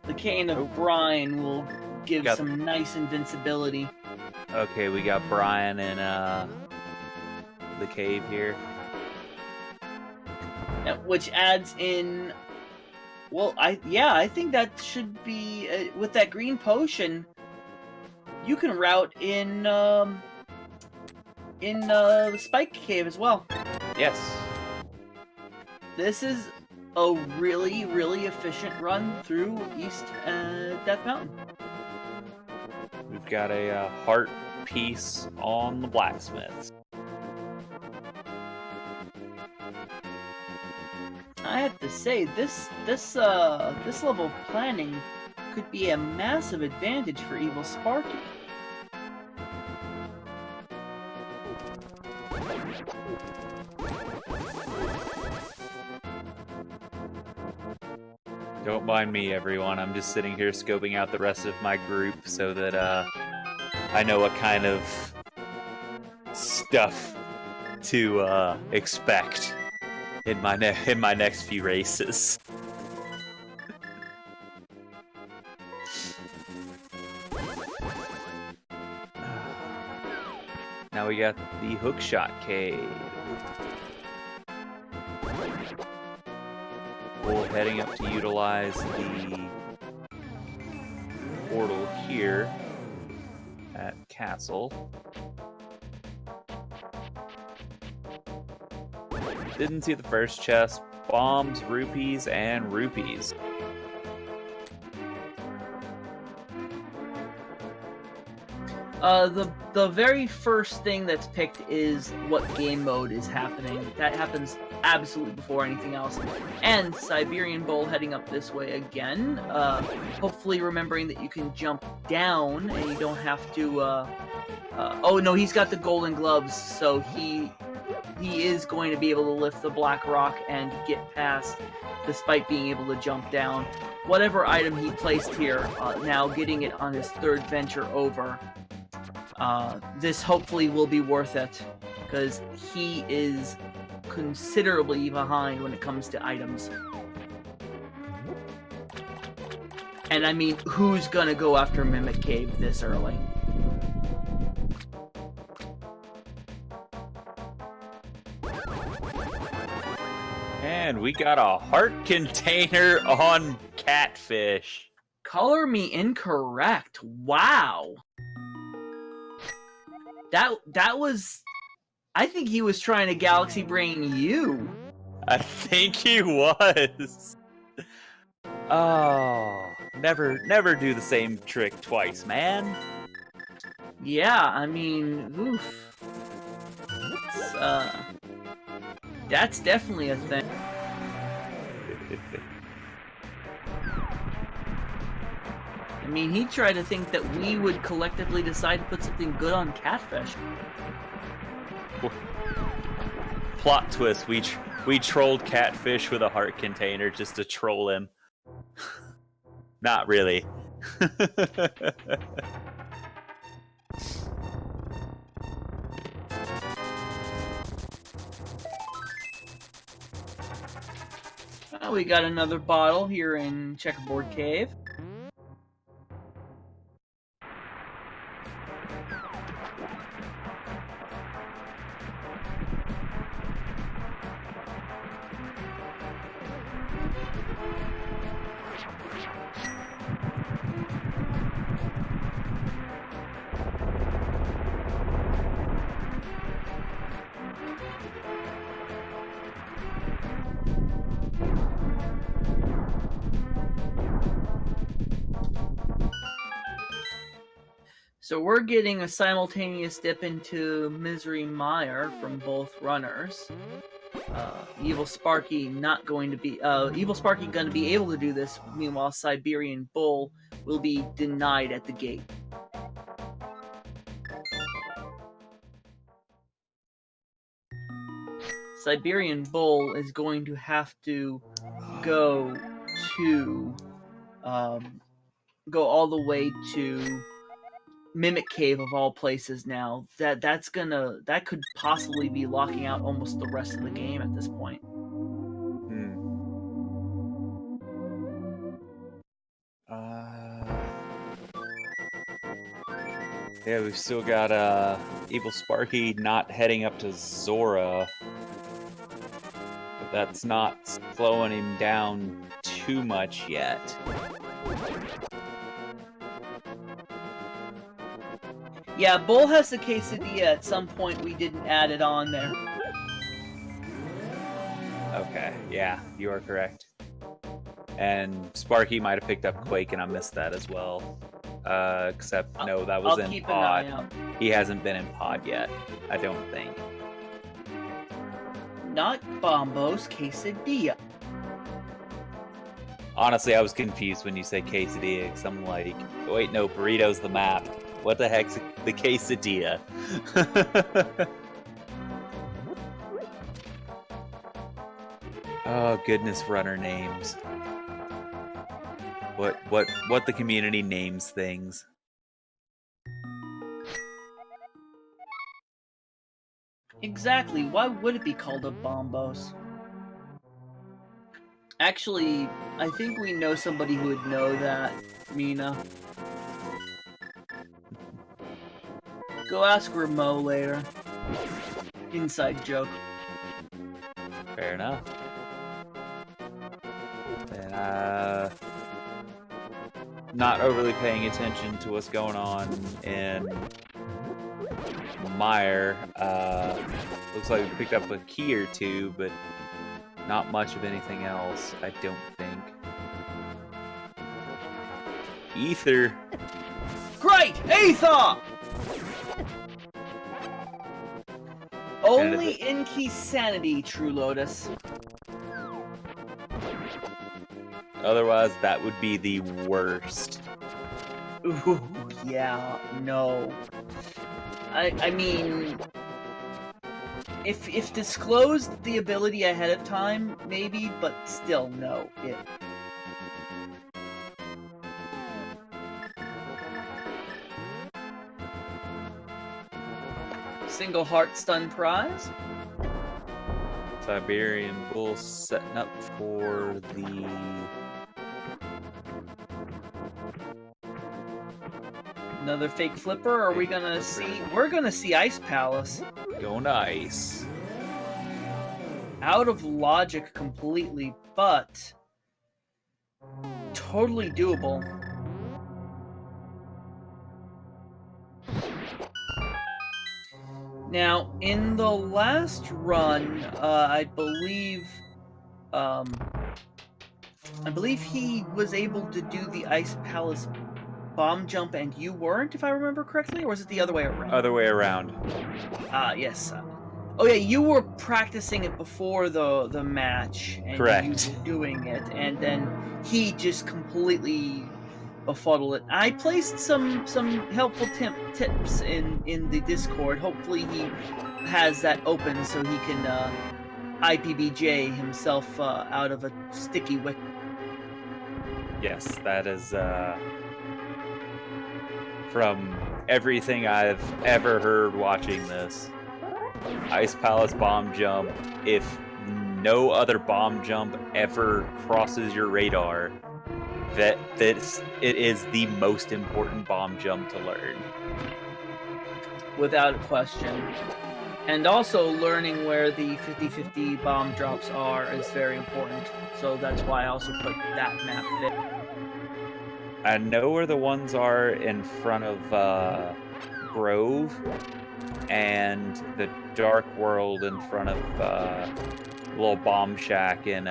The Cane of Brine will give some nice invincibility. Okay, we got Brian in the cave here. Which adds in. Well, I think that should be with that green potion. You can route in the Spike Cave as well. Yes. This is a really, really efficient run through East Death Mountain. We've got a heart piece on the blacksmiths. I have to say, this level of planning could be a massive advantage for EvilSparky. Don't mind me, everyone. I'm just sitting here scoping out the rest of my group so that I know what kind of stuff to expect in my next few races. Now we got the Hookshot Cave. We're heading up to utilize the portal here at Castle. Didn't see the first chest. Bombs, rupees, and rupees. The very first thing that's picked is what game mode is happening. That happens absolutely before anything else. And Siberian Bull heading up this way again. Hopefully remembering that you can jump down and you don't have to. Oh no, he's got the golden gloves, so he is going to be able to lift the black rock and get past, despite being able to jump down. Whatever item he placed here, now getting it on his third venture over. This hopefully will be worth it, because he is considerably behind when it comes to items. And I mean, who's gonna go after Mimic Cave this early? And we got a heart container on Catfish. Color me incorrect. Wow. That was... I think he was trying to galaxy brain you. I think he was. Oh, never do the same trick twice, man. Yeah, I mean, oof. That's definitely a thing. I mean, he tried to think that we would collectively decide to put something good on Catfish. Plot twist, we trolled Catfish with a heart container just to troll him. Not really. We got another bottle here in Checkerboard Cave. So we're getting a simultaneous dip into Misery Mire from both runners. EvilSparky not going to be EvilSparky going to be able to do this. Meanwhile, Siberian Bull will be denied at the gate. Siberian Bull is going to have to go to go all the way to Mimic Cave of all places now. That could possibly be locking out almost the rest of the game at this point. Yeah, we've still got EvilSparky not heading up to Zora. But that's not slowing him down too much yet. Yeah, Bull has the quesadilla. At some point, we didn't add it on there. Okay, yeah, you are correct. And Sparky might have picked up Quake, and I missed that as well. Except, no, that was I'll in keep Pod. an eye out. He hasn't been in Pod yet, I don't think. Not Bombo's quesadilla. Honestly, I was confused when you said quesadilla, because I'm like, wait, no, burrito's the map. What the heck's the quesadilla? Oh, goodness, runner names. What the community names things. Exactly. Why would it be called a Bombos? Actually, I think we know somebody who would know that, Mina. Go ask Remo later. Inside joke. Fair enough. And not overly paying attention to what's going on in Meyer. Looks like we picked up a key or two, but not much of anything else, I don't think. Ether. Great! Aether! Only Inky Sanity, True Lotus. Otherwise, that would be the worst. Ooh, yeah, no. I mean, if disclosed the ability ahead of time, maybe, but still, no. Single heart stun prize. Siberian Bull setting up for the... Another fake flipper, or are we gonna see... We're gonna see Ice Palace. Going to ice. Out of logic completely, but... totally doable. Now, in the last run, I believe he was able to do the Ice Palace bomb jump, and you weren't, if I remember correctly, or was it the other way around? Other way around. Yes. Oh yeah, you were practicing it before the match, and correct. You were doing it, and then he just completely befuddled it. I placed some helpful tips in the Discord. Hopefully he has that open so he can IPBJ himself out of a sticky wick. Yes, that is from everything I've ever heard watching this. Ice Palace bomb jump, if no other bomb jump ever crosses your radar, that it is the most important bomb jump to learn. Without a question. And also learning where the 50-50 bomb drops are is very important. So that's why I also put that map there. I know where the ones are in front of Grove and the Dark World in front of little bomb shack in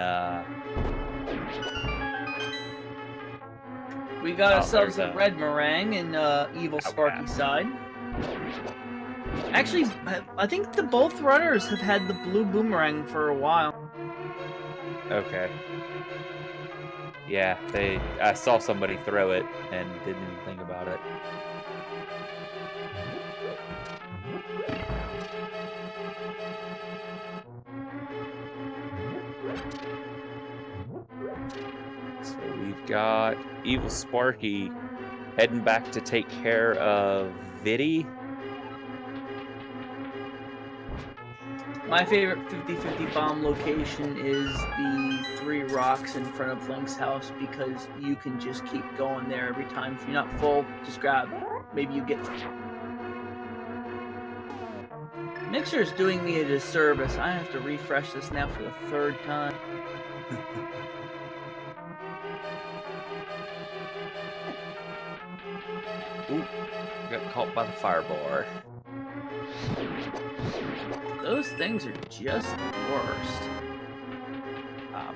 we got ourselves a red meringue in EvilSparky side. Actually, I think both runners have had the blue boomerang for a while. Okay. Yeah, I saw somebody throw it and didn't even think about it. So we've got EvilSparky heading back to take care of Viddy. My favorite 50-50 bomb location is the 3 rocks in front of Link's house because you can just keep going there every time. If you're not full, just grab. Maybe you get. Mixer's doing me a disservice. I have to refresh this now for the 3rd time. Ooh, got caught by the firebar. Those things are just the worst.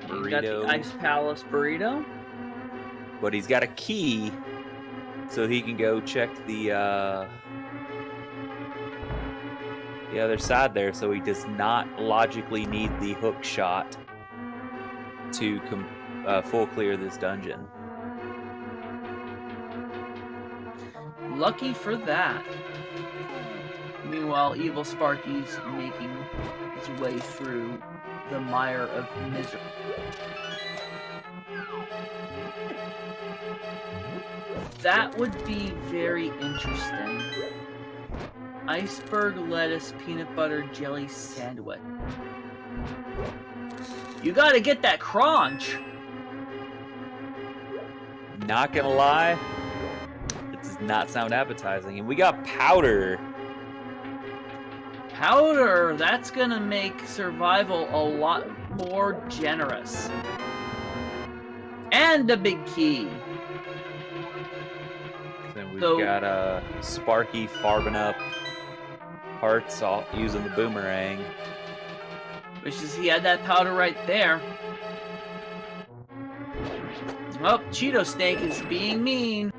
Burrito. You got the Ice Palace burrito. But he's got a key, so he can go check the other side there, so he does not logically need the hook shot to full clear this dungeon. Lucky for that. Meanwhile, EvilSparky's making his way through the mire of misery. That would be very interesting. Iceberg lettuce peanut butter jelly sandwich. You gotta get that crunch. Not gonna lie, it does not sound appetizing. And we got powder. Powder, that's gonna make survival a lot more generous. And a big key. Then we've got Sparky farbing up hearts using the boomerang. Which is, he had that powder right there. Oh, Cheeto Snake is being mean.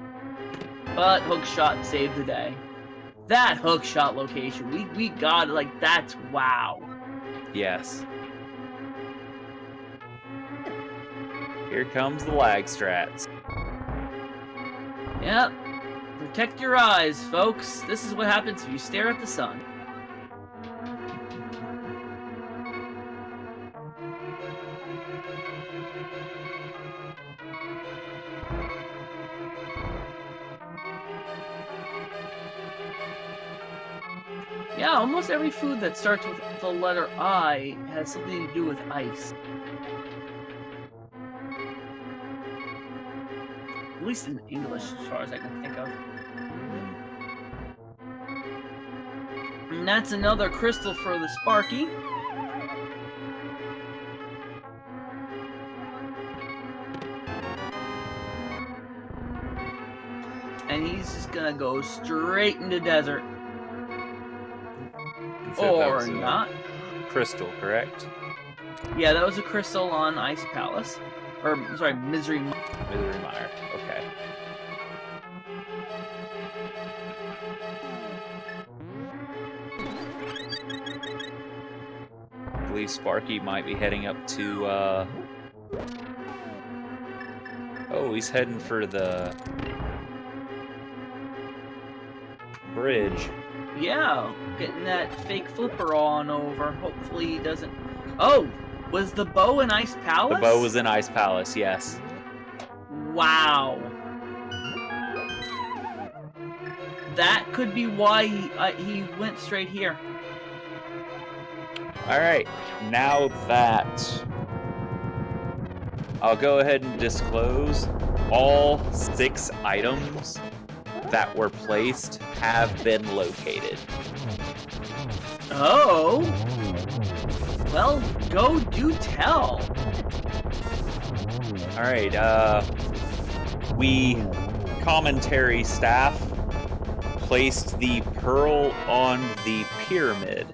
But hookshot saved the day. That hookshot location, we got it, like, that's wow. Yes. Here comes the lag strats. Yep. Protect your eyes, folks. This is what happens if you stare at the sun. Yeah, almost every food that starts with the letter I has something to do with ice. At least in English, as far as I can think of. And that's another crystal for the Sparky. And he's just gonna go straight into desert. Or not. Crystal, correct? Yeah, that was a crystal on Ice Palace. Or, sorry, Misery Mire, okay. I believe Sparky might be heading up to, oh, he's heading for the bridge. Yeah, getting that fake flipper on over. Hopefully he doesn't... Oh! Was the bow in Ice Palace? The bow was in Ice Palace, yes. Wow. That could be why he went straight here. Alright, now that I'll go ahead and disclose all 6 items that were placed have been located. Oh. Well, go do tell. Alright, we, commentary staff, placed the pearl on the pyramid.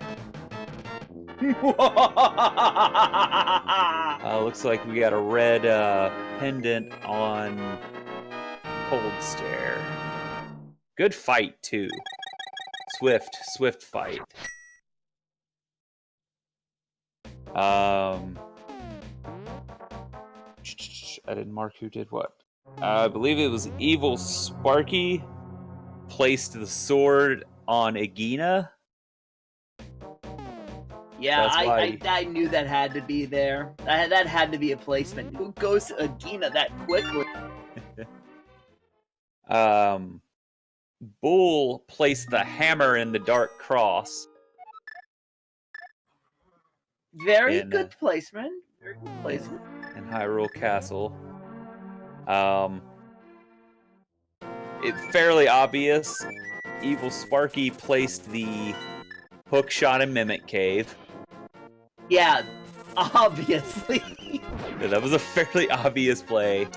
Looks like we got a red pendant on Cold Stare. Good fight, too. Swift fight. I didn't mark who did what. I believe it was EvilSparky placed the sword on Egina. Yeah, I knew that had to be there. That had to be a placement. Who goes to Egina that quickly? Bull placed the hammer in the Dark Cross. Very in good placement. Very good placement. in Hyrule Castle. It's fairly obvious. EvilSparky placed the hookshot and mimic cave. Yeah, obviously. Yeah, that was a fairly obvious play.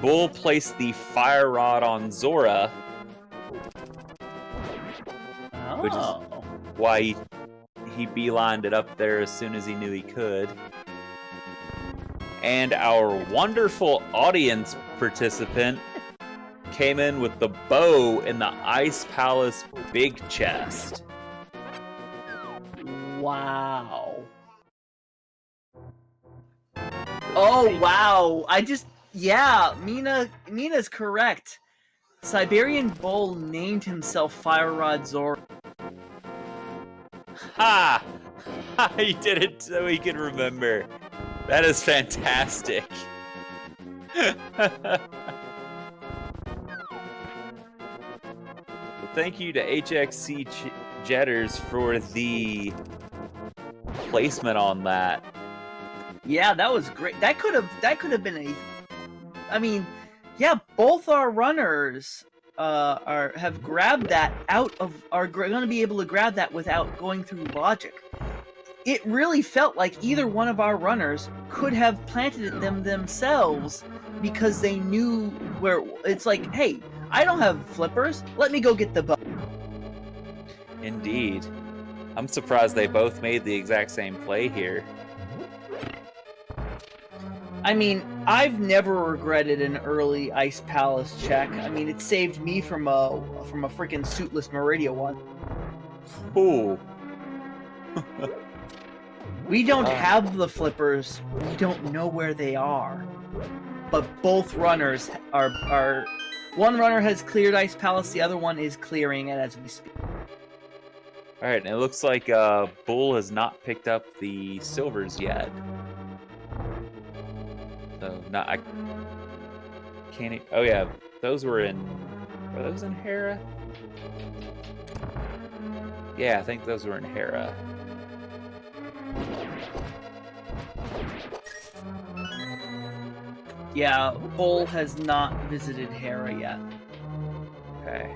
Bull placed the fire rod on Zora, which is why he beelined it up there as soon as he knew he could. And our wonderful audience participant came in with the bow in the Ice Palace big chest. Wow. Oh, wow. Yeah, Mina's correct. Siberian Bull named himself Fire Rod Zora. Ha! He did it so he could remember. That is fantastic. Thank you to HXC Jetters for the placement on that. Yeah, that was great. That could have been a. I mean, yeah, both our runners have grabbed that are going to be able to grab that without going through logic. It really felt like either one of our runners could have planted them themselves because they knew where. It's like, hey, I don't have flippers. Let me go get the bow. Indeed. I'm surprised they both made the exact same play here. I mean, I've never regretted an early Ice Palace check. I mean, it saved me from a freaking suitless Meridia one. Ooh. We don't have the flippers. We don't know where they are. But both runners are. One runner has cleared Ice Palace. The other one is clearing it as we speak. All right, and it looks like Bull has not picked up the silvers yet. So I can't. Oh yeah, those were in. Were those in Hera? Yeah, I think those were in Hera. Yeah, Bull has not visited Hera yet. Okay.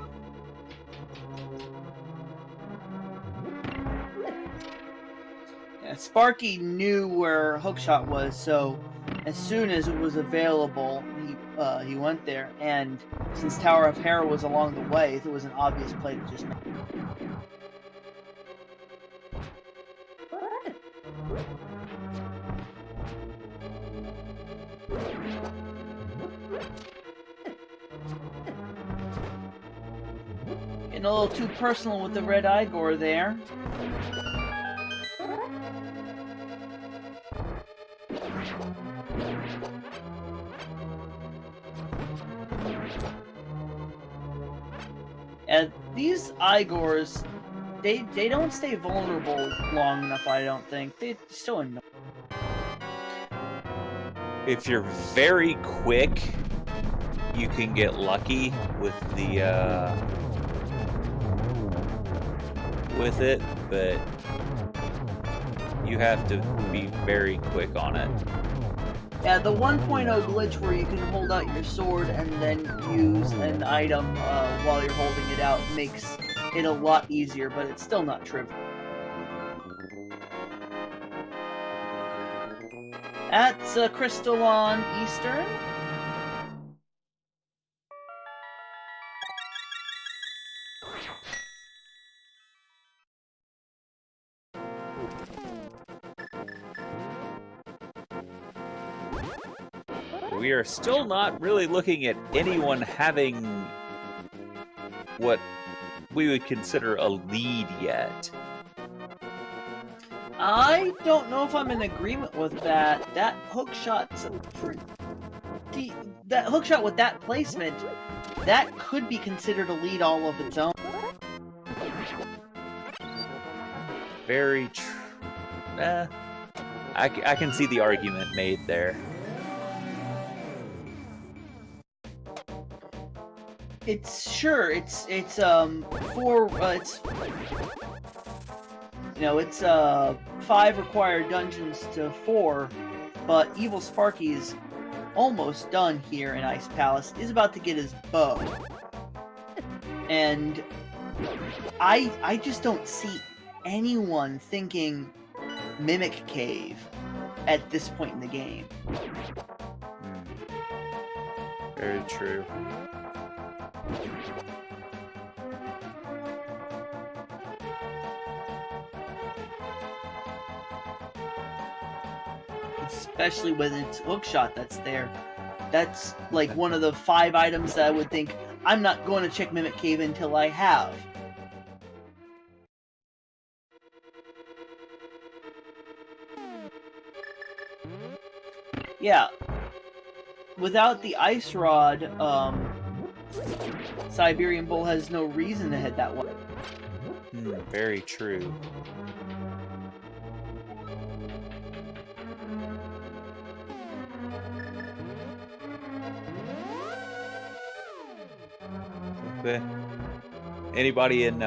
Yeah, Sparky knew where Hookshot was, so as soon as it was available, he went there. And since Tower of Hera was along the way, it was an obvious play to just make. Getting a little too personal with the red Igor there. And these Igors, they don't stay vulnerable long enough, I don't think. They're still annoying. If you're very quick, you can get lucky with the with it, but you have to be very quick on it. Yeah, the 1.0 glitch where you can hold out your sword and then use an item while you're holding it out makes it a lot easier, but it's still not trivial. That's Crystal on Eastern. We are still not really looking at anyone having what we would consider a lead yet. I don't know if I'm in agreement with that. That hookshot's that hookshot with that placement, that could be considered a lead all of its own. Very I can see the argument made there. It's for it's 5 required dungeons to 4, but EvilSparky is almost done here in Ice Palace. Is about to get his bow. And I just don't see anyone thinking Mimic Cave at this point in the game. Very true. Especially with its hookshot that's there. That's like one of the 5 items that I would think I'm not going to check Mimic Cave until I have. Yeah. Without the ice rod, Siberian Bull has no reason to head that way. Very true. Okay. Anybody in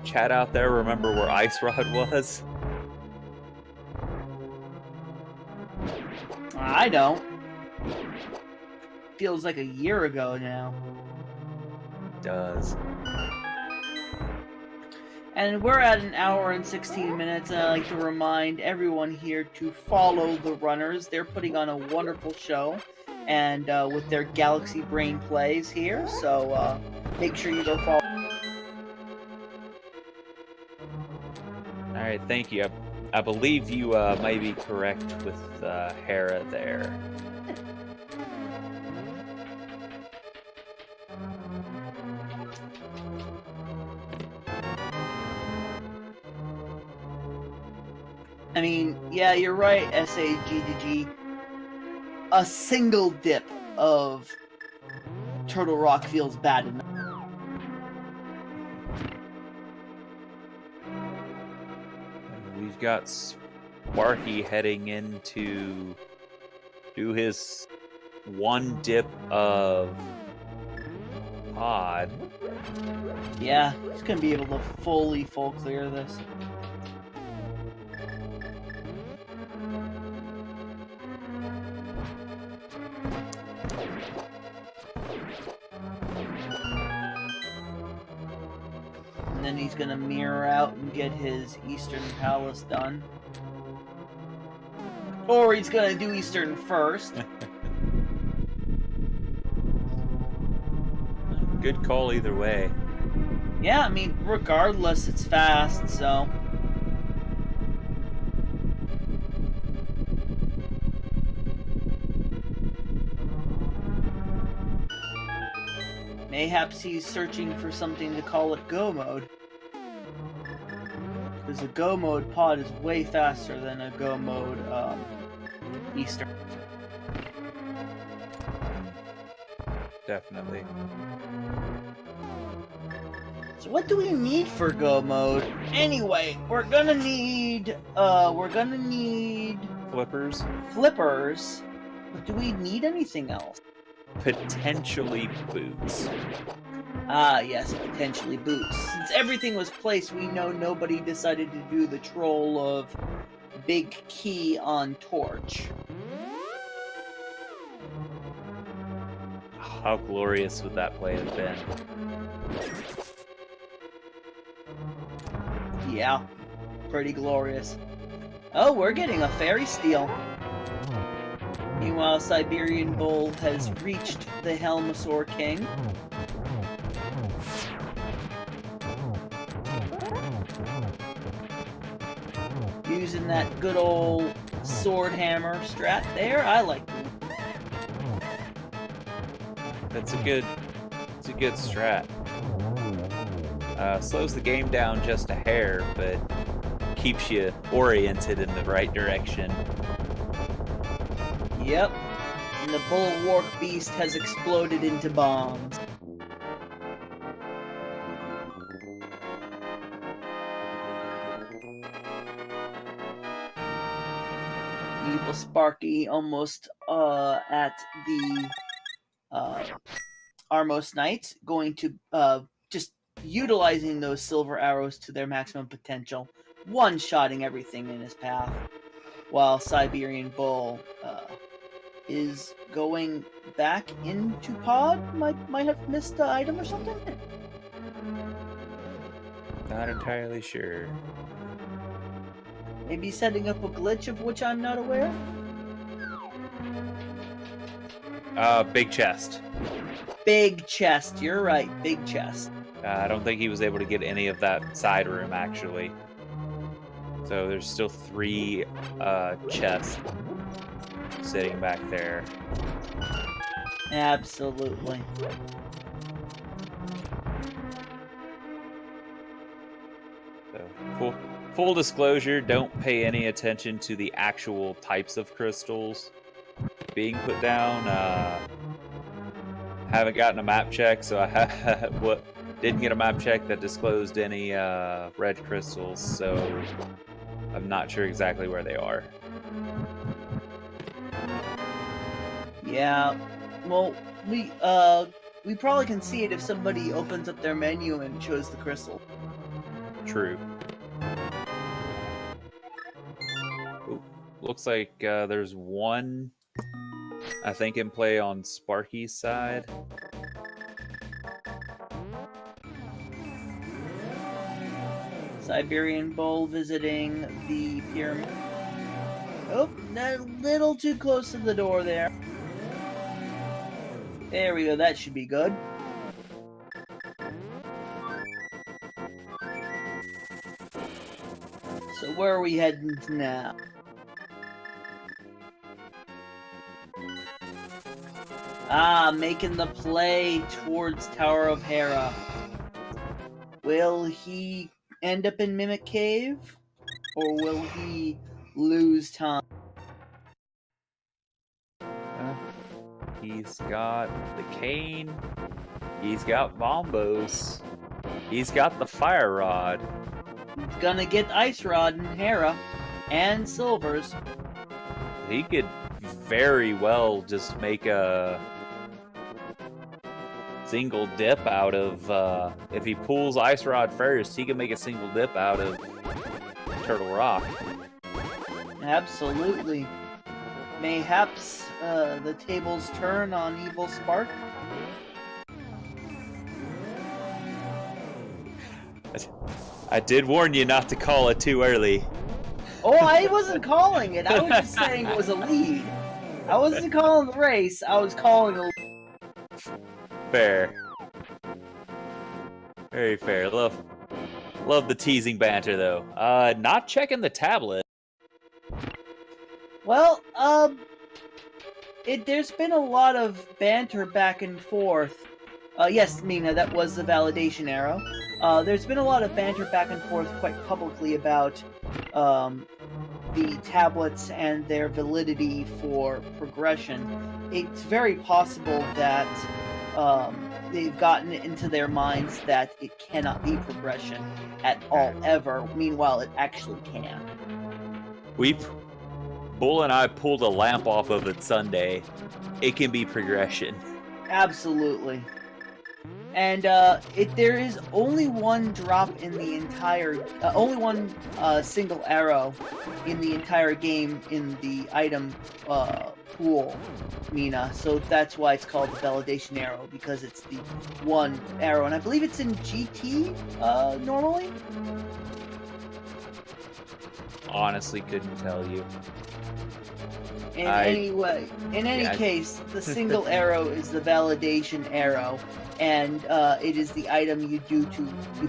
chat out there remember where Ice Rod was? I don't. Feels like a year ago now. It does. And we're at an hour and 16 minutes, and I'd like to remind everyone here to follow the runners. They're putting on a wonderful show, and with their Galaxy Brain plays here, so make sure you go follow. Alright, thank you. I believe you may be correct with Hera there. I mean, yeah, you're right, SAGDG. A single dip of Turtle Rock feels bad enough. We've got Sparky heading in to do his one dip of pod. Yeah, he's gonna be able to fully full clear this. And then he's gonna mirror out and get his Eastern Palace done. Or he's gonna do Eastern first. Good call either way. Yeah, I mean, regardless, it's fast, so... Mayhaps he's searching for something to call it Go Mode. Because a Go Mode pod is way faster than a Go Mode Eastern. Definitely. So what do we need for Go Mode? Anyway, we're gonna need Flippers? flippers. But do we need anything else? Potentially boots. Ah, yes, potentially boots. Since everything was placed, we know nobody decided to do the troll of big key on torch. How glorious would that play have been? Yeah, pretty glorious. Oh, we're getting a fairy steel. Meanwhile, Siberian Bull has reached the Helmosaur King. Using that good old sword hammer strat there, I like it. It's a good strat. Slows the game down just a hair, but keeps you oriented in the right direction. Yep. And the Bulwark Beast has exploded into bombs. EvilSparky almost at the Armos Knights, going to just utilizing those silver arrows to their maximum potential. one-shotting everything in his path, while Siberian Bull is going back into pod. Might have missed the item or something. Not entirely sure. Maybe setting up a glitch of which I'm not aware. Big chest. Big chest. You're right. Big chest. I don't think he was able to get any of that side room, actually. So there's still 3 chests sitting back there. Absolutely. So, full disclosure, don't pay any attention to the actual types of crystals being put down. Haven't gotten a map check, so I didn't get a map check that disclosed any red crystals, so I'm not sure exactly where they are. Yeah. Well, we probably can see it if somebody opens up their menu and shows the crystal. True. Ooh, looks like there's one, I think, in play on Sparky's side. Siberian Bull visiting the pyramid. Oh, a little too close to the door there. There we go, that should be good. So where are we heading to now? Making the play towards Tower of Hera. Will he end up in Mimic Cave? Or will he lose time? He's got the cane. He's got bombos. He's got the fire rod. He's gonna get Ice Rod and Hera. And Silvers. He could very well just make a single dip out of, if he pulls Ice Rod first, he can make a single dip out of Turtle Rock. Absolutely. Mayhaps the tables turn on EvilSpark. I did warn you not to call it too early. Oh, I wasn't calling it. I was just saying it was a lead. I wasn't calling the race. I was calling a lead. Fair. Very fair. Love the teasing banter, though. Not checking the tablet. Well, there's been a lot of banter back and forth. Yes, Mina, that was the validation arrow. There's been a lot of banter back and forth quite publicly about the tablets and their validity for progression. It's very possible that they've gotten it into their minds that it cannot be progression at all, ever. Meanwhile, it actually can. Bull and I pulled a lamp off of it Sunday. It can be progression. Absolutely. And there is only one drop in the entire, only one single arrow in the entire game in the item pool, Mina. So that's why it's called the validation arrow, because it's the one arrow, and I believe it's in GT normally. Honestly, couldn't tell you. In any case, the single arrow is the validation arrow, and it is the item you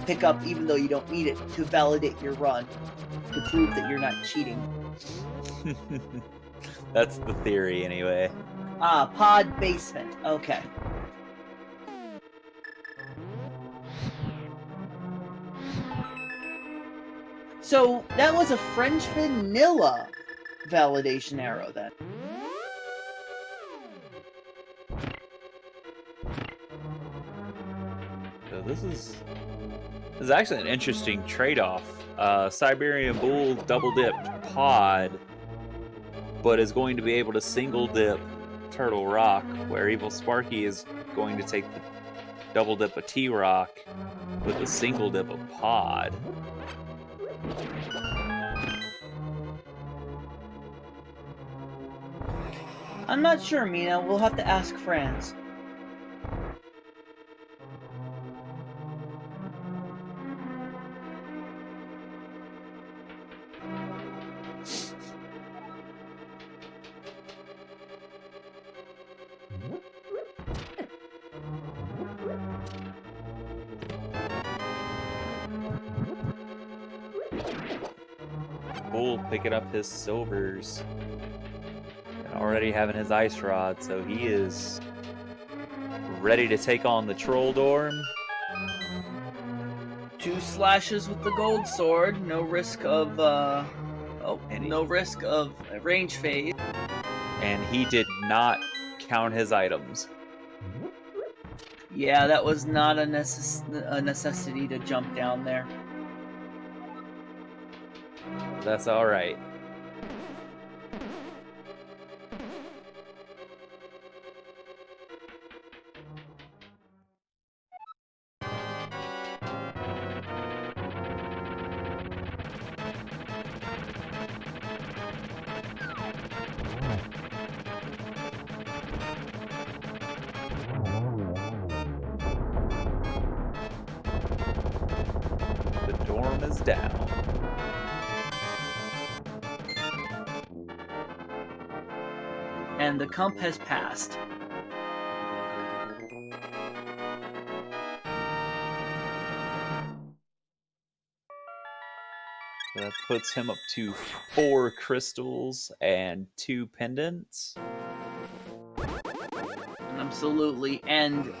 pick up even though you don't need it to validate your run, to prove that you're not cheating. That's the theory, anyway. Pod basement. Okay. So that was a French vanilla validation arrow then. So this is actually an interesting trade-off. Siberian Bull double-dipped pod, but is going to be able to single-dip Turtle Rock, where EvilSparky is going to take the double-dip of T-Rock with a single-dip of pod. I'm not sure, Mina. We'll have to ask Franz. Bull picking up his silvers. And already having his ice rod, so he is ready to take on the Troll Dorm. 2 slashes with the gold sword. No risk of no risk of range fade. And he did not count his items. Yeah, that was not a necessity to jump down there. That's all right. The dorm is down. And the comp has passed. That puts him up to 4 crystals and 2 pendants. Absolutely, and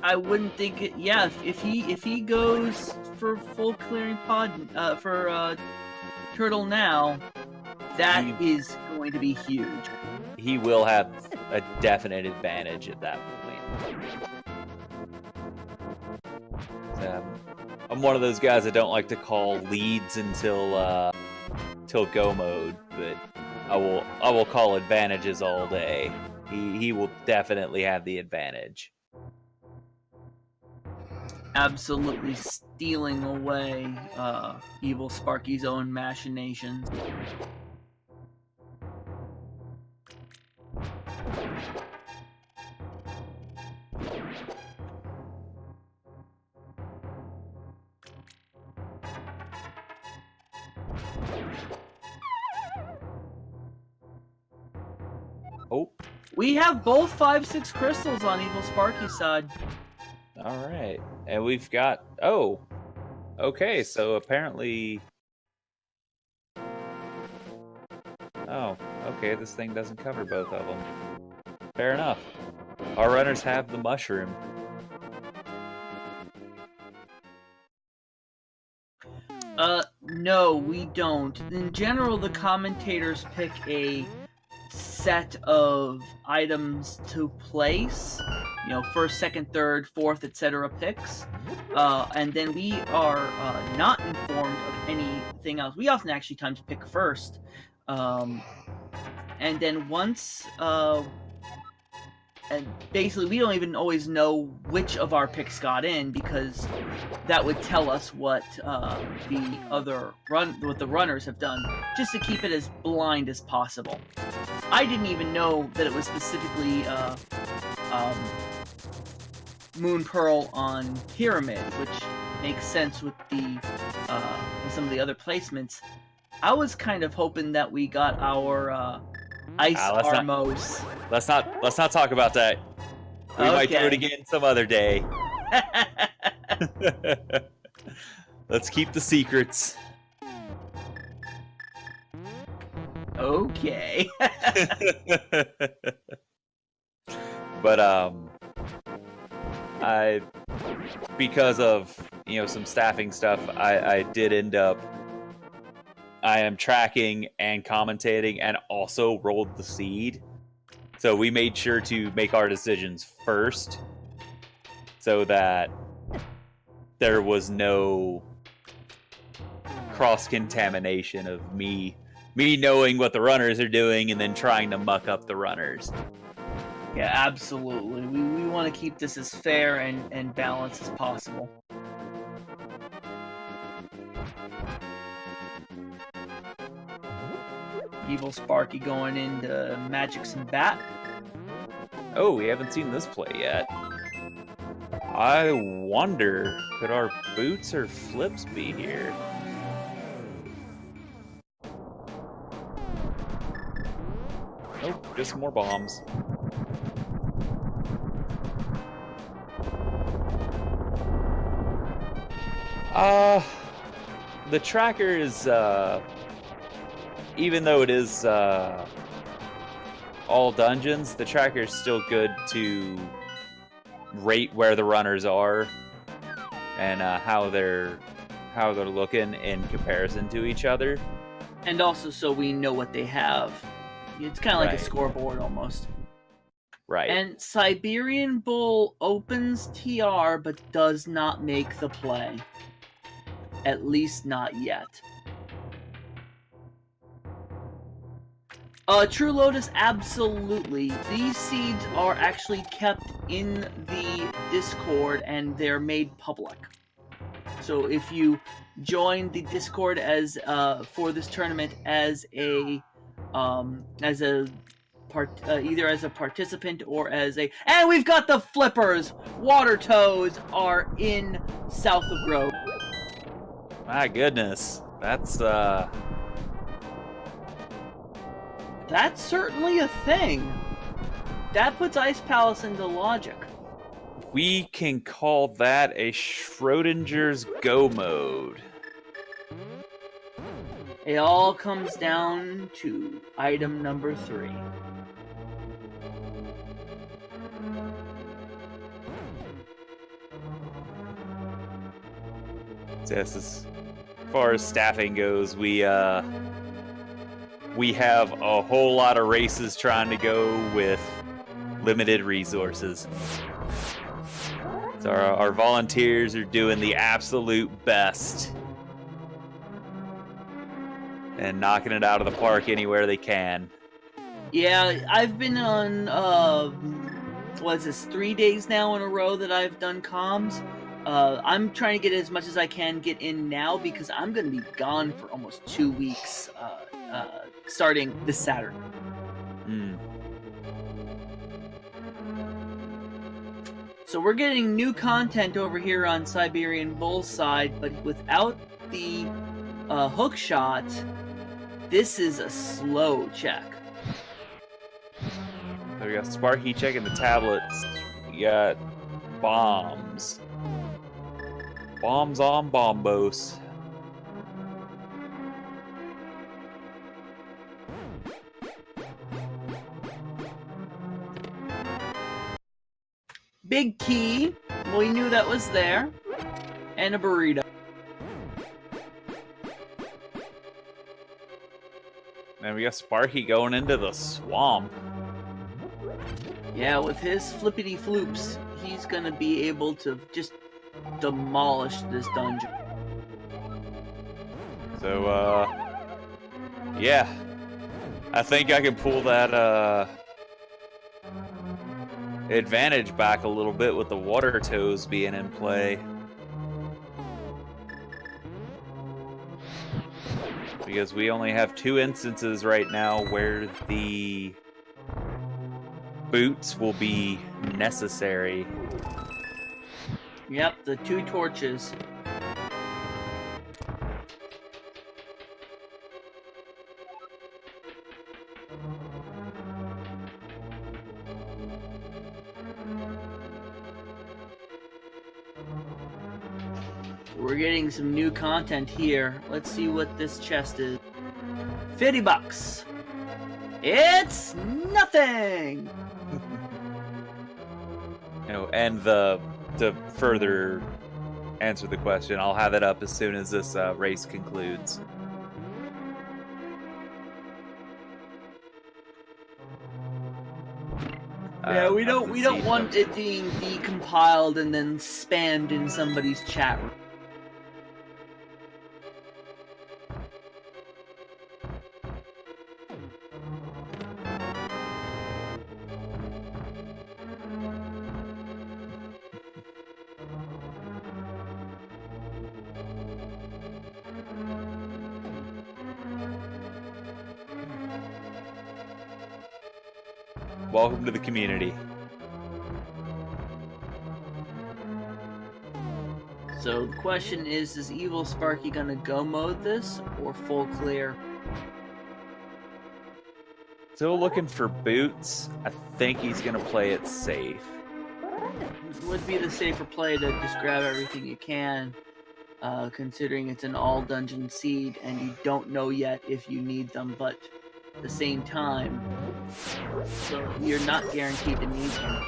I wouldn't think it. Yeah, if he goes for full clearing pod for Turtle now, that is going to be huge. He will have a definite advantage at that point. I'm one of those guys that don't like to call leads until go mode, but I will call advantages all day. He will definitely have the advantage. Absolutely stealing away EvilSparky1's own machinations. Oh. We have both 5-6 crystals on EvilSparky1's side. All right. And we've got... Oh. Okay, so apparently... Oh, okay, this thing doesn't cover both of them. Fair enough. Our runners have the mushroom. No, we don't. In general, the commentators pick a set of items to place, you know, first, second, third, fourth, etc. picks, and then we are not informed of anything else. We often actually times pick first, and then once, and basically we don't even always know which of our picks got in, because that would tell us what what the runners have done, just to keep it as blind as possible. I didn't even know that it was specifically Moon Pearl on Pyramid, which makes sense with the with some of the other placements. I was kind of hoping that we got our Ice Armos. Let's not talk about that. We might do it again some other day. Let's keep the secrets. Okay. But because of, you know, some staffing stuff, I did end up, I am tracking and commentating and also rolled the seed. So we made sure to make our decisions first so that there was no cross-contamination of me knowing what the runners are doing and then trying to muck up the runners. Yeah, absolutely. We want to keep this as fair and balanced as possible. Evil Sparky going into Magic some Bat. Oh, we haven't seen this play yet. I wonder, could our boots or flips be here? Nope, just more bombs. The tracker is, even though it is, all dungeons, the tracker is still good to rate where the runners are and how they're looking in comparison to each other. And also so we know what they have. It's kind of like a Right. scoreboard almost. Right. And Siberian Bull opens TR but does not make the play. At least not yet. True Lotus, absolutely. These seeds are actually kept in the Discord and they're made public. So if you join the Discord as for this tournament as a either as a participant or as a, and we've got the flippers. Water toads are in south of Grove. My goodness, that's certainly a thing. That puts Ice Palace into logic. we can call that a Schrodinger's go mode. It all comes down to item number 3. Yes, as far as staffing goes, we have a whole lot of races trying to go with limited resources. So our volunteers are doing the absolute best and knocking it out of the park anywhere they can. Yeah, I've been on, what is this, 3 days now in a row that I've done comms. I'm trying to get as much as I can get in now because I'm going to be gone for almost 2 weeks, starting this Saturday. So we're getting new content over here on Siberian Bull's side, but without the hook shot, this is a slow check. So we got Sparky checking the tablets. We got bombs. Bombs on bombos. Big key. We knew that was there. And a burrito. And we got Sparky going into the swamp. Yeah, with his flippity floops, he's gonna be able to just demolish this dungeon. So, yeah. I think I can pull that, advantage back a little bit with the water toes being in play. Because we only have 2 instances right now where the boots will be necessary. Yep, the 2 torches. We're getting some new content here. Let's see what this chest is. $50. It's nothing. You know, and to further answer the question, I'll have it up as soon as this race concludes. Yeah, we don't want it being decompiled and then spammed in somebody's chat room. Welcome to the community. So the question is EvilSparky gonna go mode this or full clear? Still looking for boots. I think he's gonna play it safe. It would be the safer play to just grab everything you can, considering it's an all dungeon seed and you don't know yet if you need them, but at the same time, so you're not guaranteed to need them.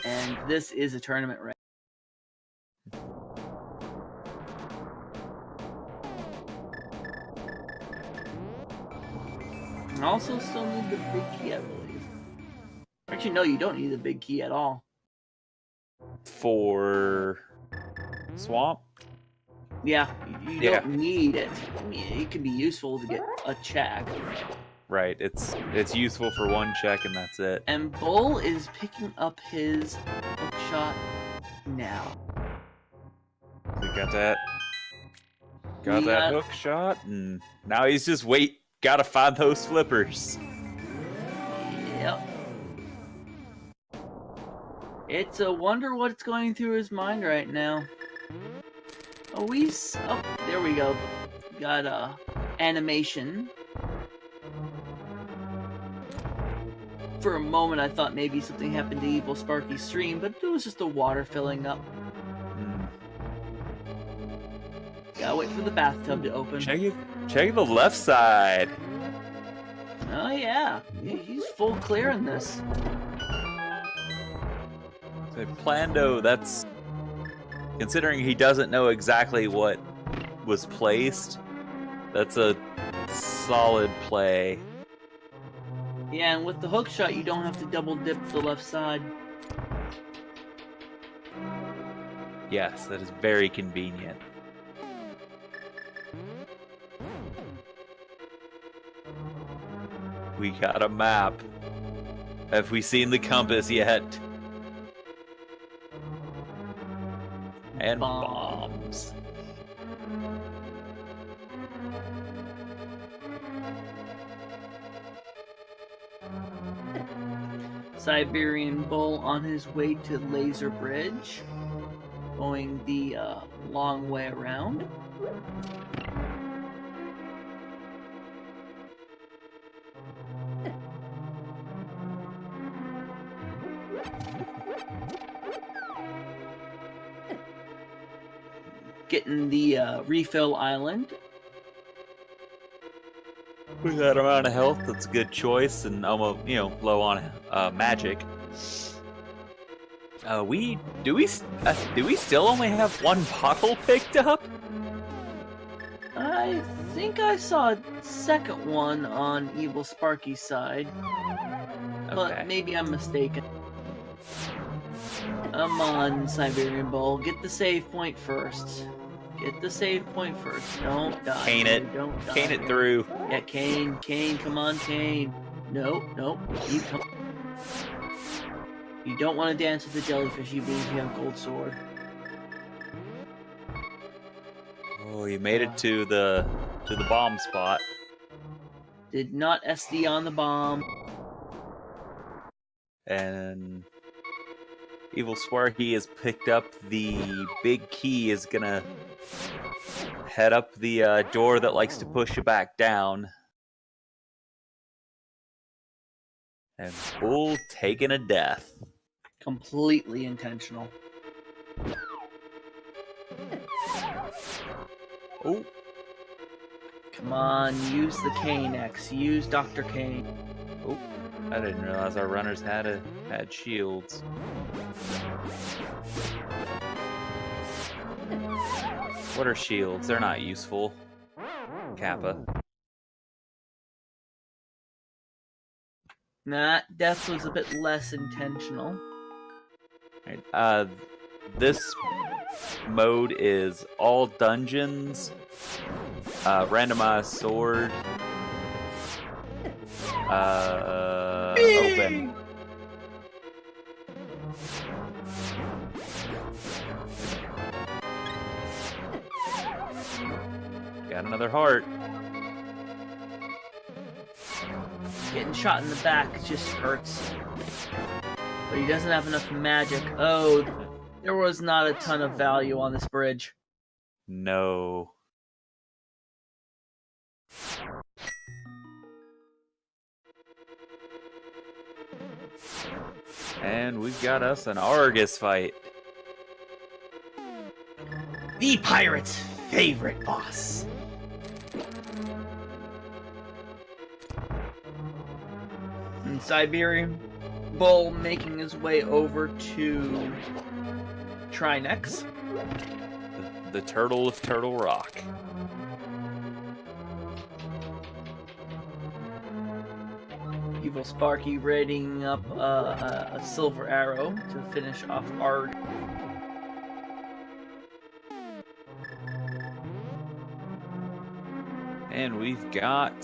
And this is a tournament right. And also still need the big key, I believe. Actually, no, you don't need the big key at all. For swamp? Yeah, you don't need it. I mean, it can be useful to get a check. Right, it's useful for one check and that's it. And Bull is picking up his hookshot now. We got that. Got that hook shot, and now he's just gotta find those flippers. Yep. It's a wonder what's going through his mind right now. Oh, there we go. Got a animation. For a moment, I thought maybe something happened to EvilSparky's stream, but it was just the water filling up. Gotta wait for the bathtub to open. Check the left side. Oh yeah, he's full clear in this. So Plando, that's considering he doesn't know exactly what was placed. That's a solid play. Yeah, and with the hook shot, you don't have to double dip the left side. Yes, that is very convenient. We got a map. Have we seen the compass yet? And bombs. Siberian Bull on his way to Laser Bridge, going the long way around. Getting the refill island. With that amount of health, that's a good choice, and almost, low on magic. Do we still only have one bottle picked up? I think I saw a second one on EvilSparky's side, but maybe I'm mistaken. Come on, Siberian Bull, get the save point first. Get the save point first. Don't die. Cane it. Don't die. Cane it through. Yeah, Cane, come on, Cane. Nope. You don't want to dance with the jellyfish, even if you have a gold sword. Oh, you made it to the bomb spot. Did not SD on the bomb. And EvilSparky has picked up the big key, is gonna head up the door that likes to push you back down. And Bull taking a death. Completely intentional. Oh. Come on, use the Cane X. Use Dr. Cane. Oh, I didn't realize our runners had shields. What are shields? They're not useful. Kappa. Nah, death was a bit less intentional. Right, this mode is all dungeons, randomized sword, open. Got another heart. Getting shot in the back just hurts. But he doesn't have enough magic. Oh, there was not a ton of value on this bridge. No. And we've got us an Argus fight. The pirate's favorite boss. And Siberian Bull making his way over to Trinex. The Turtle of Turtle Rock. EvilSparky readying up a silver arrow to finish off Arg. And we've got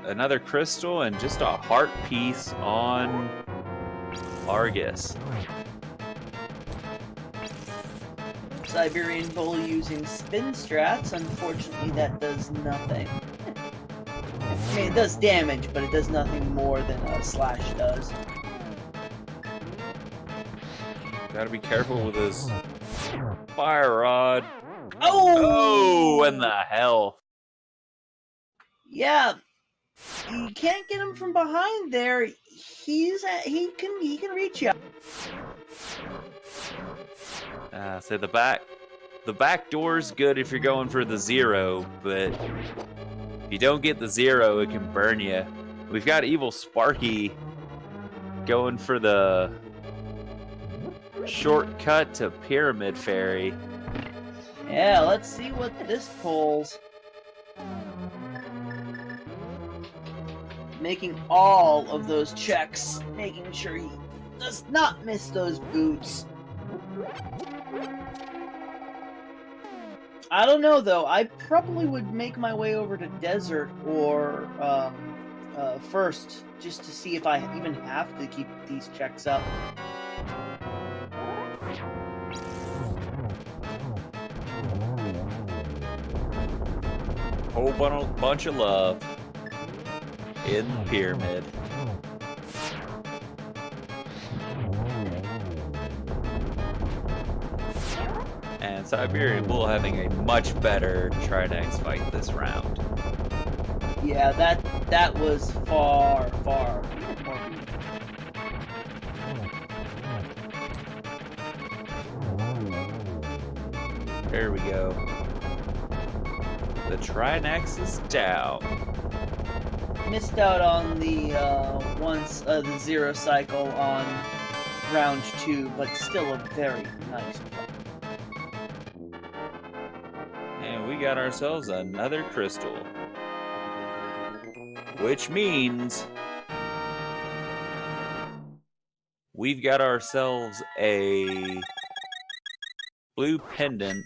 another crystal and just a heart piece on Argus. Siberian Bull using spin strats. Unfortunately, that does nothing. I mean, it does damage, but it does nothing more than a slash does. Gotta be careful with his fire rod. Oh! Oh, and the hell. Yeah, you can't get him from behind there. He can reach you. So the back door's good if you're going for the 0, but if you don't get the 0, it can burn you. We've got EvilSparky going for the shortcut to Pyramid Fairy. Yeah, let's see what this pulls. Making all of those checks, making sure he does not miss those boots. I don't know though. I probably would make my way over to Desert or first, just to see if I even have to keep these checks up. Whole bunch of love in the pyramid. And Siberian Bull having a much better Trinex fight this round. Yeah, that was far more. There we go. The Trinex is down. Missed out on the the 0 cycle on round 2, but still a very nice play. And we got ourselves another crystal. Which means we've got ourselves a blue pendant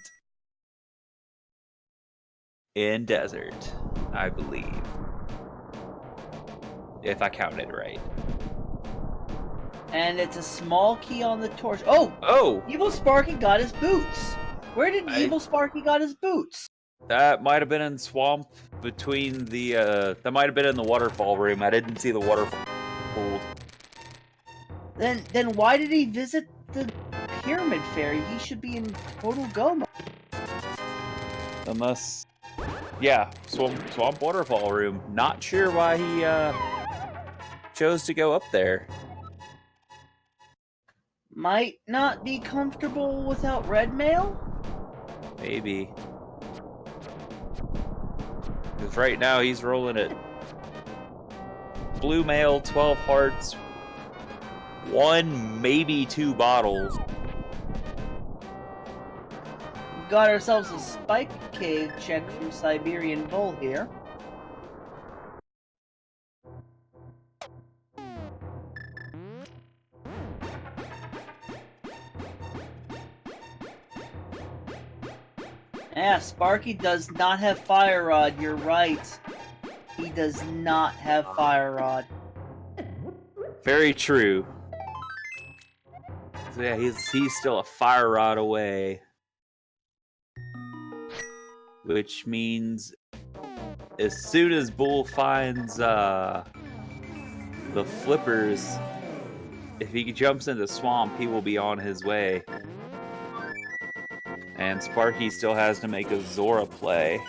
in Desert, I believe. If I counted right. And it's a small key on the torch. Oh! Oh! EvilSparky got his boots. Where did EvilSparky got his boots? That might have been in swamp between the, that might have been in the waterfall room. I didn't see the waterfall pool. Then why did he visit the Pyramid Fairy? He should be in total go mode. Unless, yeah, swamp waterfall room. Not sure why he, chose to go up there. Might not be comfortable without red mail? Maybe. Because right now he's rolling it. Blue mail, 12 hearts, 1, maybe 2 bottles. We've got ourselves a Spike Cave check from Siberian Bull here. Yeah, Sparky does not have Fire Rod, you're right. He does not have Fire Rod. Very true. So yeah, he's still a fire rod away. Which means as soon as Bull finds the flippers, if he jumps into swamp, he will be on his way. And Sparky still has to make a Zora play.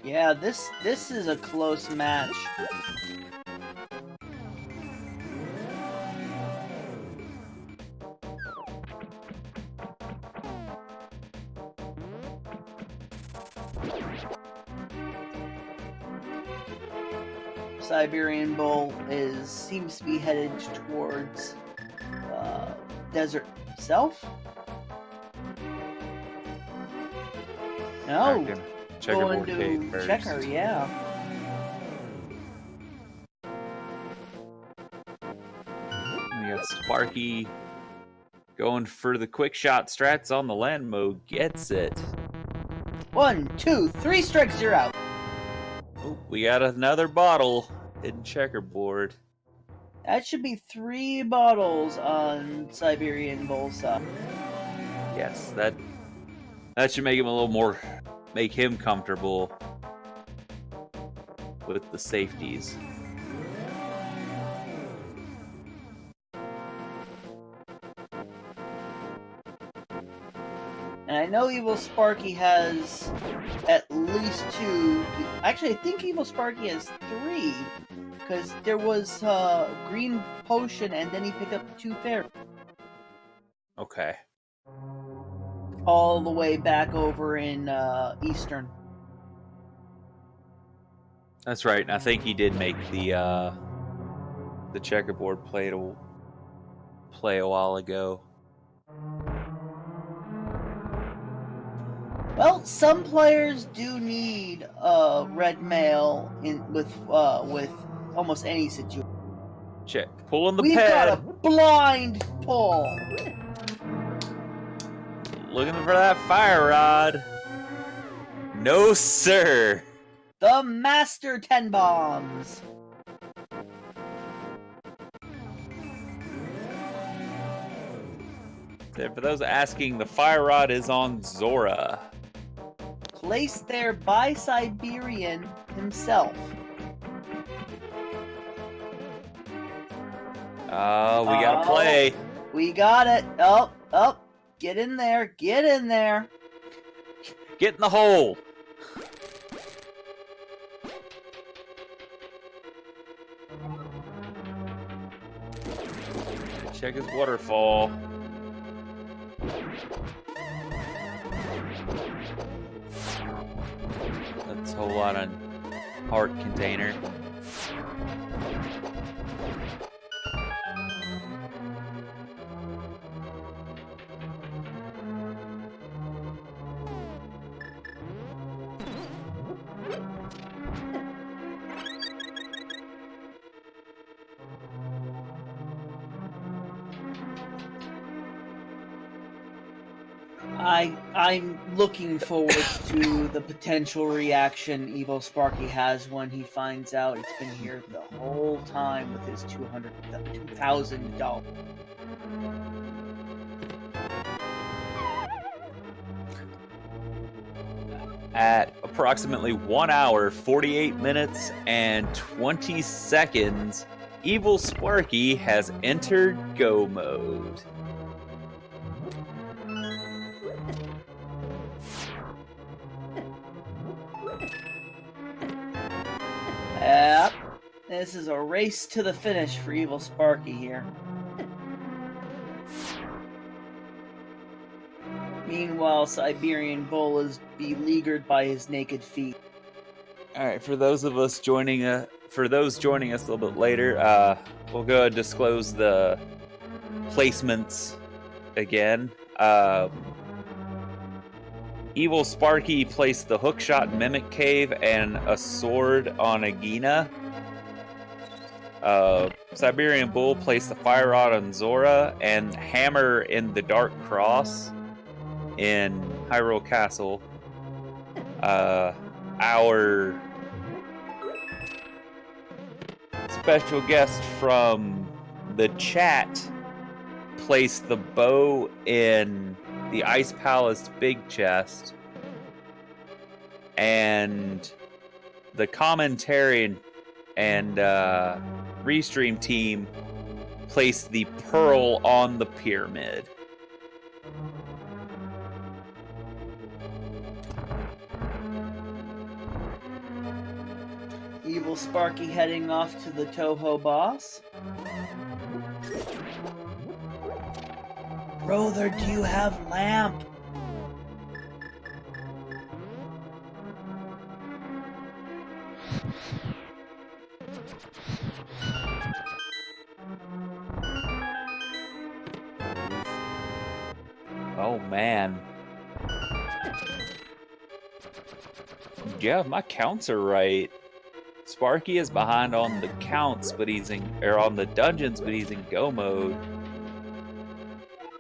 Yeah, this is a close match. Siberian Bull seems to be headed towards desert south. No, going to Checker, yeah. We got Sparky going for the quick shot strats on the land mode. Gets it. 1, 2, 3 strikes, you're out. Oh, we got another bottle in checkerboard. That should be 3 bottles on Siberian Bull side. Yes, that should make him a little more, make him comfortable with the safeties. And I know EvilSparky has at least 2. Actually, I think EvilSparky has 3. Because there was green potion and then he picked up 2 fairies. Okay. All the way back over in Eastern. That's right. And I think he did make the checkerboard play a while ago. Well, some players do need red mail with almost any situation. Check. Pulling the We've ped. got a blind pull. Looking for that fire rod. No, sir. The Master 10 Bombs. For those asking, the fire rod is on Zora. Placed there by Siberian himself. We gotta play. We got it. Oh. Get in there. Get in there. Get in the hole. Check his waterfall. That's a whole lot of heart container. I'm looking forward to the potential reaction EvilSparky has when he finds out it's been here the whole time with his $2,000. At approximately 1 hour, 48 minutes, and 20 seconds, EvilSparky has entered Go mode. Yep. This is a race to the finish for EvilSparky here. Meanwhile, Siberian Bull is beleaguered by his naked feet. All right, for those joining us a little bit later, we'll go and disclose the placements again. EvilSparky placed the Hookshot Mimic Cave and a sword on Agina. Siberian Bull placed the Fire Rod on Zora and Hammer in the Dark Cross in Hyrule Castle. Our special guest from the chat placed the bow in the Ice Palace big chest, and the commentary and Restream team place the pearl on the pyramid. EvilSparky heading off to the Toho boss. Brother, do you have lamp? Oh man. Yeah, my counts are right. Sparky is behind on the counts, but he's on the dungeons, but he's in go mode.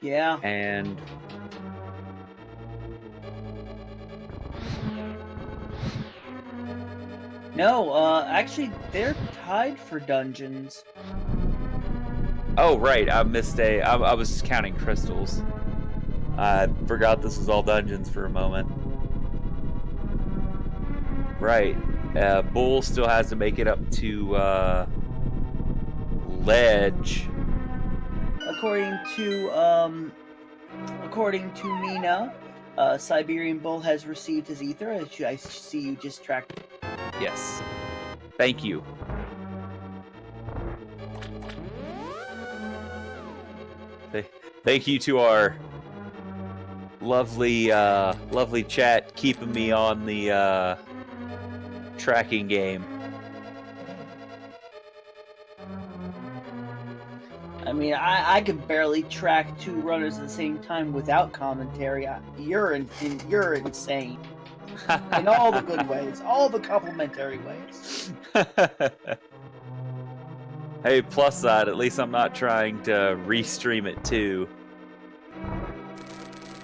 Yeah. And no, actually, they're tied for dungeons. oh right, I missed I was just counting crystals. I forgot this was all dungeons for a moment. Right. Bull still has to make it up to Ledge. According to Mina, Siberian Bull has received his ether. I see you just tracked. Yes. Thank you. Thank you to our lovely chat keeping me on the tracking game. I mean, I can barely track two runners at the same time without commentary. You're insane. In all the good ways, all the complimentary ways. Hey, plus side, at least I'm not trying to restream it too.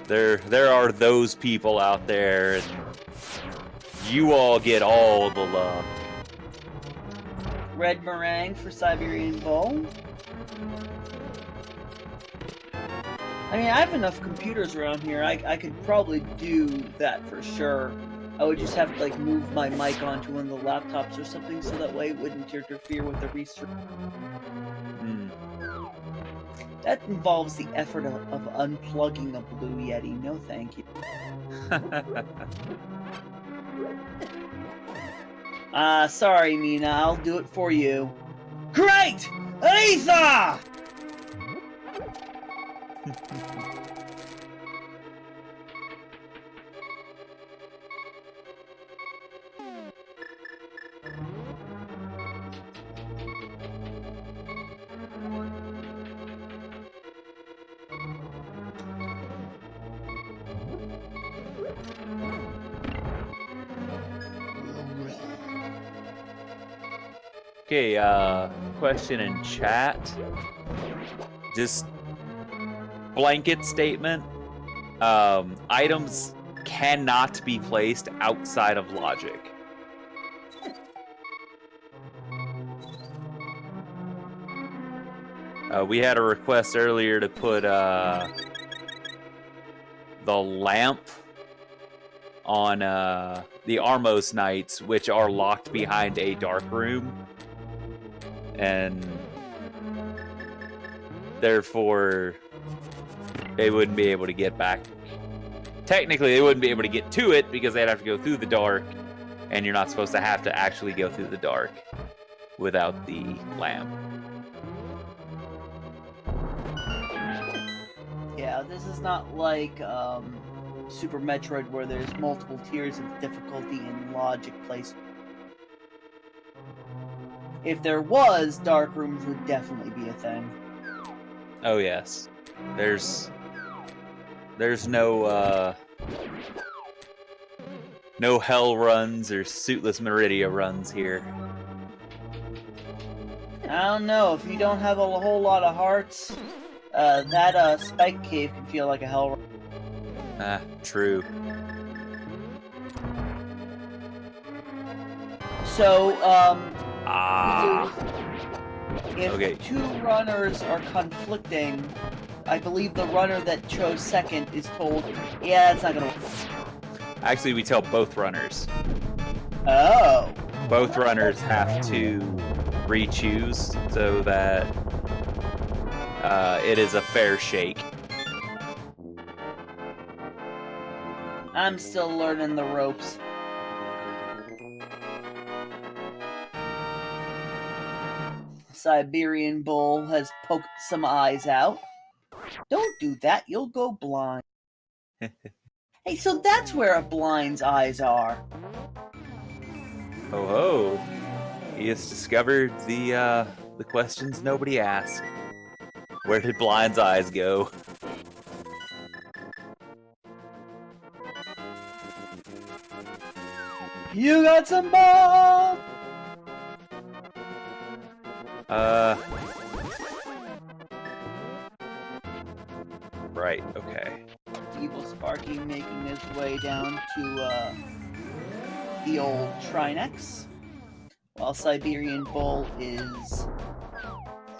There are those people out there, and you all get all the love. Red meringue for Siberian Bull. I mean, I have enough computers around here. I could probably do that for sure. I would just have to like move my mic onto one of the laptops or something so that way it wouldn't interfere with the restream. That involves the effort of unplugging a Blue Yeti. No, thank you. Sorry, Mina. I'll do it for you. Great! Ether! Okay, question in chat. Just blanket statement. Items cannot be placed outside of logic. We had a request earlier to put the lamp on the Armos Knights, which are locked behind a dark room. And therefore, they wouldn't be able to get back. Technically, they wouldn't be able to get to it because they'd have to go through the dark, and you're not supposed to have to actually go through the dark without the lamp. Yeah, this is not like Super Metroid where there's multiple tiers of difficulty and logic placement. If there was, dark rooms would definitely be a thing. Oh yes, there's no no hell runs or suitless Meridia runs here. I don't know, if you don't have a whole lot of hearts, that spike cave can feel like a hell run. Ah, true. So, if Okay. two runners are conflicting, I believe the runner that chose second is told, yeah, it's not gonna work. Actually, we tell both runners. Oh. Both runners have to re-choose so that it is a fair shake. I'm still learning the ropes. Siberian Bull has poked some eyes out. Don't do that, you'll go blind. Hey, so that's where a blind's eyes are. Ho ho! He has discovered the questions nobody asked. Where did Blind's eyes go? You got some balls! Right, okay. EvilSparky making his way down to the old Trinex, while Siberian Bull is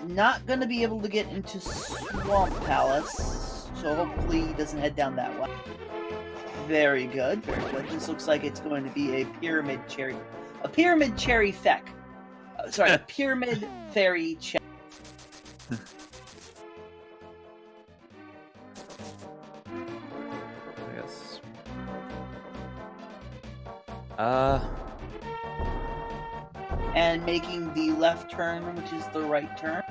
not going to be able to get into Swamp Palace, so hopefully he doesn't head down that way. Very good, very good. This looks like it's going to be a pyramid cherry feck. Sorry, a pyramid fairy check. Yes. And making the left turn, which is the right turn.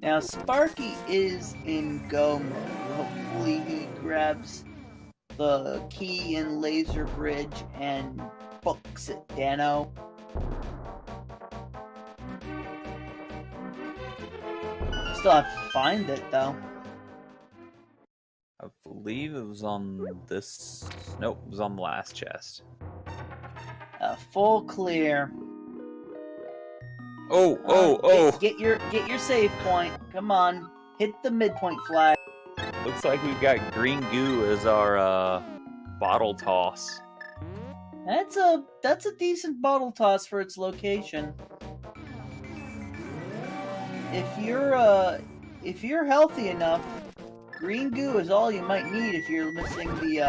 Now, Sparky is in go mode. Hopefully he grabs the key in Laser Bridge and books it, Dano. Still have to find it, though. I believe it was on this... Nope, it was on the last chest. Full clear. Oh! Get your save point. Come on, hit the midpoint flag. Looks like we've got green goo as our bottle toss. That's a decent bottle toss for its location. If you're healthy enough, green goo is all you might need if you're missing the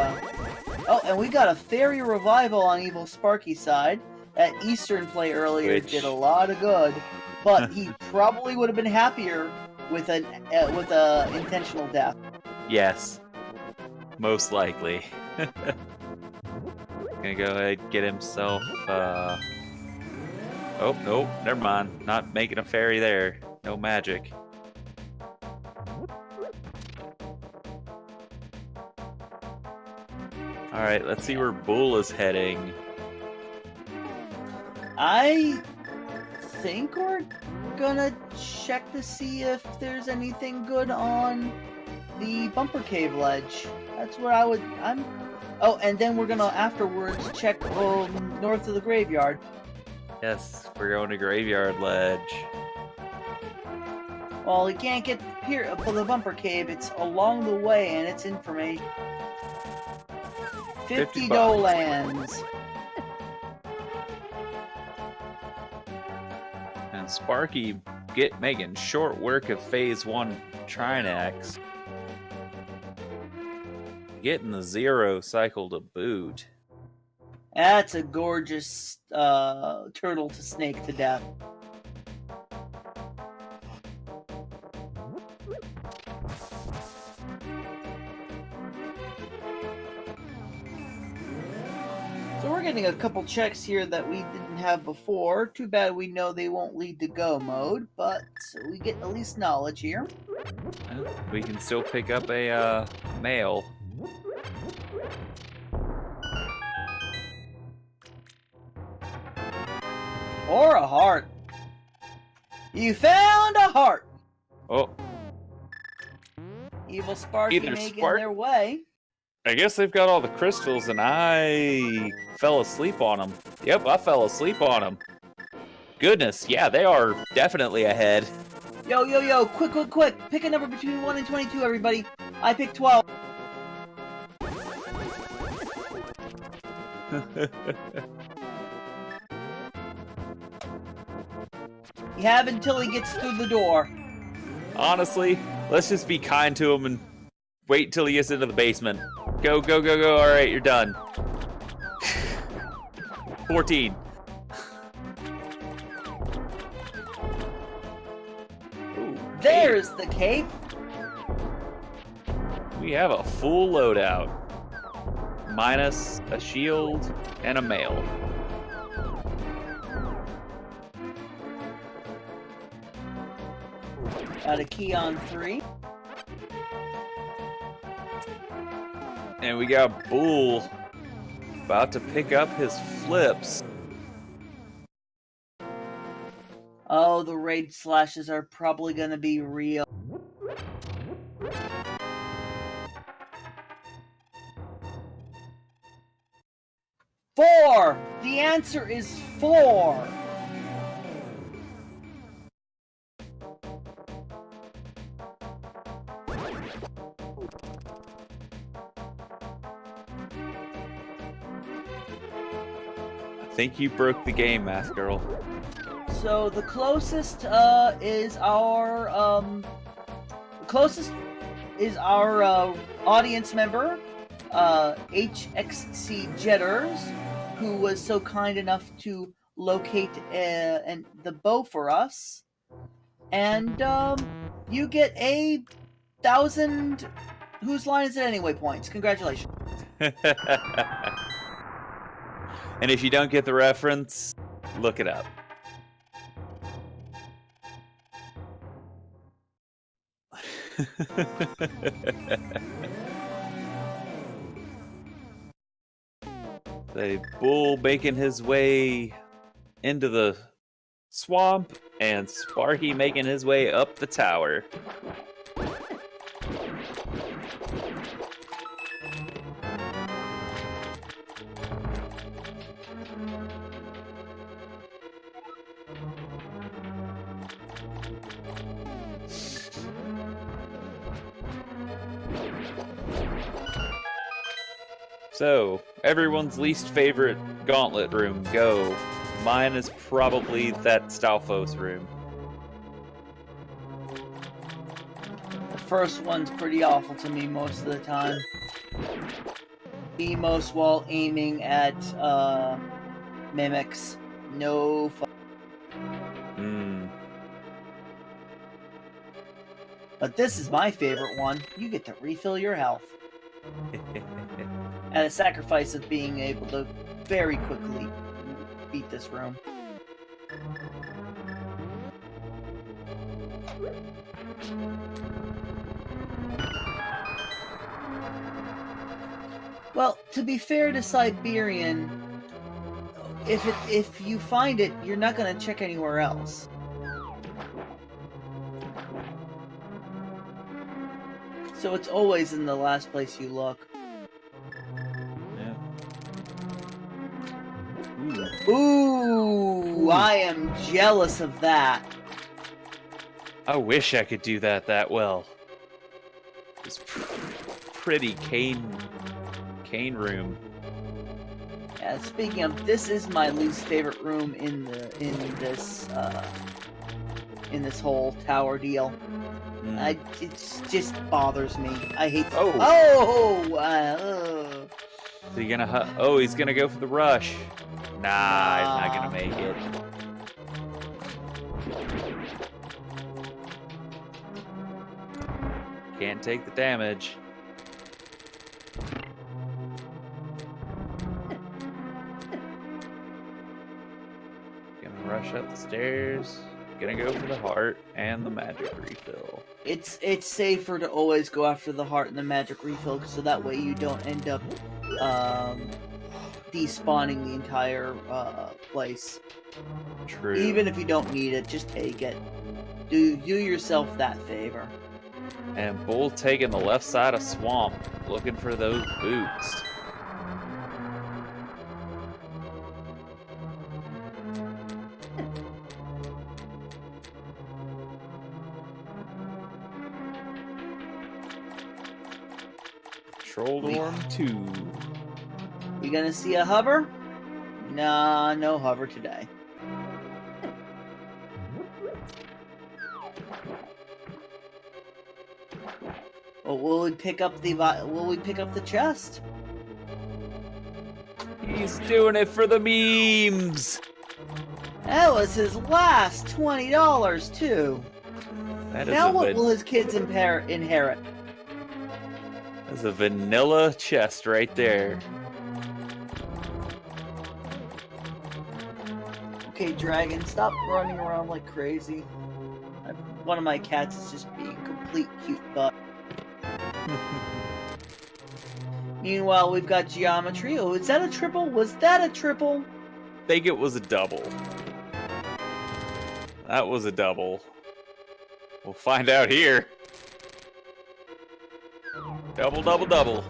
Oh, and we got a fairy revival on EvilSparky's side. That Eastern play earlier did a lot of good, but he probably would have been happier with an intentional death. Yes, most likely. Gonna go ahead and get himself. Oh nope, never mind. Not making a fairy there. No magic. All right, let's see where Bull is heading. I think we're gonna check to see if there's anything good on the Bumper Cave ledge. That's where Oh, and then we're gonna afterwards check north of the graveyard. Yes, we're going to Graveyard Ledge. Well, you can't get here for the Bumper Cave. It's along the way, and it's information. 50 Dolans. And Sparky making short work of Phase 1 Trinex. Getting the 0 cycle to boot. That's a gorgeous turtle to snake to death. So we're getting a couple checks here that we didn't have before. Too bad we know they won't lead to go mode, but we get at least knowledge here. We can still pick up a mail. Or a heart. You found a heart! Oh. EvilSparky making their way. I guess they've got all the crystals and I fell asleep on them. Yep, I fell asleep on them. Goodness, yeah, they are definitely ahead. Yo, quick. Pick a number between 1 and 22, everybody. I picked 12. You have until he gets through the door. Honestly, let's just be kind to him and wait till he gets into the basement. Go, go, go, go. All right, you're done. 14. Ooh, There's the cape. we have a full loadout. Minus a shield and a mail. Got a key on 3. And we got Bull about to pick up his flips. Oh, the raid slashes are probably going to be real. Four! The answer is 4! I think you broke the game, Math Girl. So the closest is our audience member, HXC Jetters, who was so kind enough to locate the bow for us, and you get 1,000. Whose line is it anyway? Points. Congratulations. And if you don't get the reference, look it up. The Bull making his way into the swamp, and Sparky making his way up the tower. So, everyone's least favorite gauntlet room, go. Mine is probably that Stalfos room. The first one's pretty awful to me most of the time. Emos while aiming at mimics. No fun. But this is my favorite one. You get to refill your health. At a sacrifice of being able to very quickly beat this room. Well, to be fair to Siberian, if you find it, you're not going to check anywhere else. So it's always in the last place you look. Yeah. Ooh, I am jealous of that. I wish I could do that well. It's pretty cane room. Yeah, speaking of, this is my least favorite room in this whole tower deal. It just bothers me. I hate. Oh. So you're gonna? Oh, he's gonna go for the rush. Nah, he's not gonna make it. Can't take the damage. Gonna rush up the stairs. Gonna go for the heart and the magic refill. It's safer to always go after the heart and the magic refill, so that way you don't end up despawning the entire place. True. Even if you don't need it, just take it. Do yourself that favor. And Bull taking the left side of swamp, looking for those boots. Troll Dorm 2. You gonna see a hover? Nah, no hover today. will we pick up the chest? He's doing it for the memes. That was his last $20 too. That is Now what will his kids inherit? That's a vanilla chest right there. Okay, Dragon, stop running around like crazy. One of my cats is just being complete cute butt. Meanwhile, we've got Geometry. Oh, is that a triple? Was that a triple? I think it was a double. That was a double. We'll find out here. Double, double, double.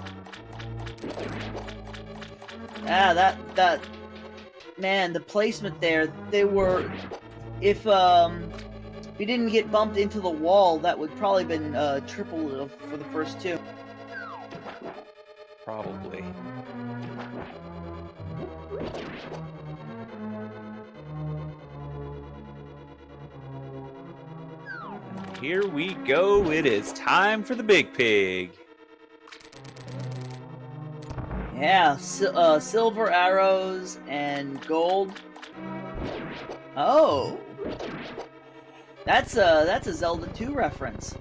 Ah, that man, the placement there, they were, if we didn't get bumped into the wall, that would probably been triple for the first two. Probably. Here we go. It is time for the big pig. Yeah, silver arrows and gold. Oh, that's a Zelda 2 reference.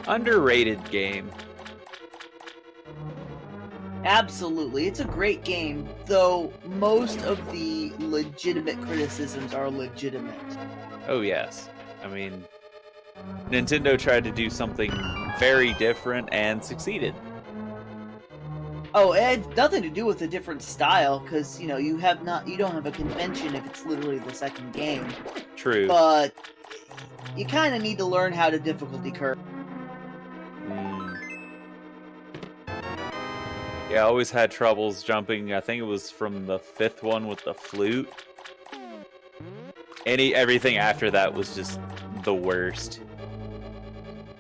Underrated game. Absolutely, it's a great game, though most of the legitimate criticisms are legitimate. Oh yes. I mean, Nintendo tried to do something very different and succeeded. Oh, it had nothing to do with a different style, because, you know, you don't have a convention if it's literally the second game. True. But you kind of need to learn how to difficulty curve. Yeah, I always had troubles jumping. I think it was from the 5th one with the flute. Everything after that was just the worst.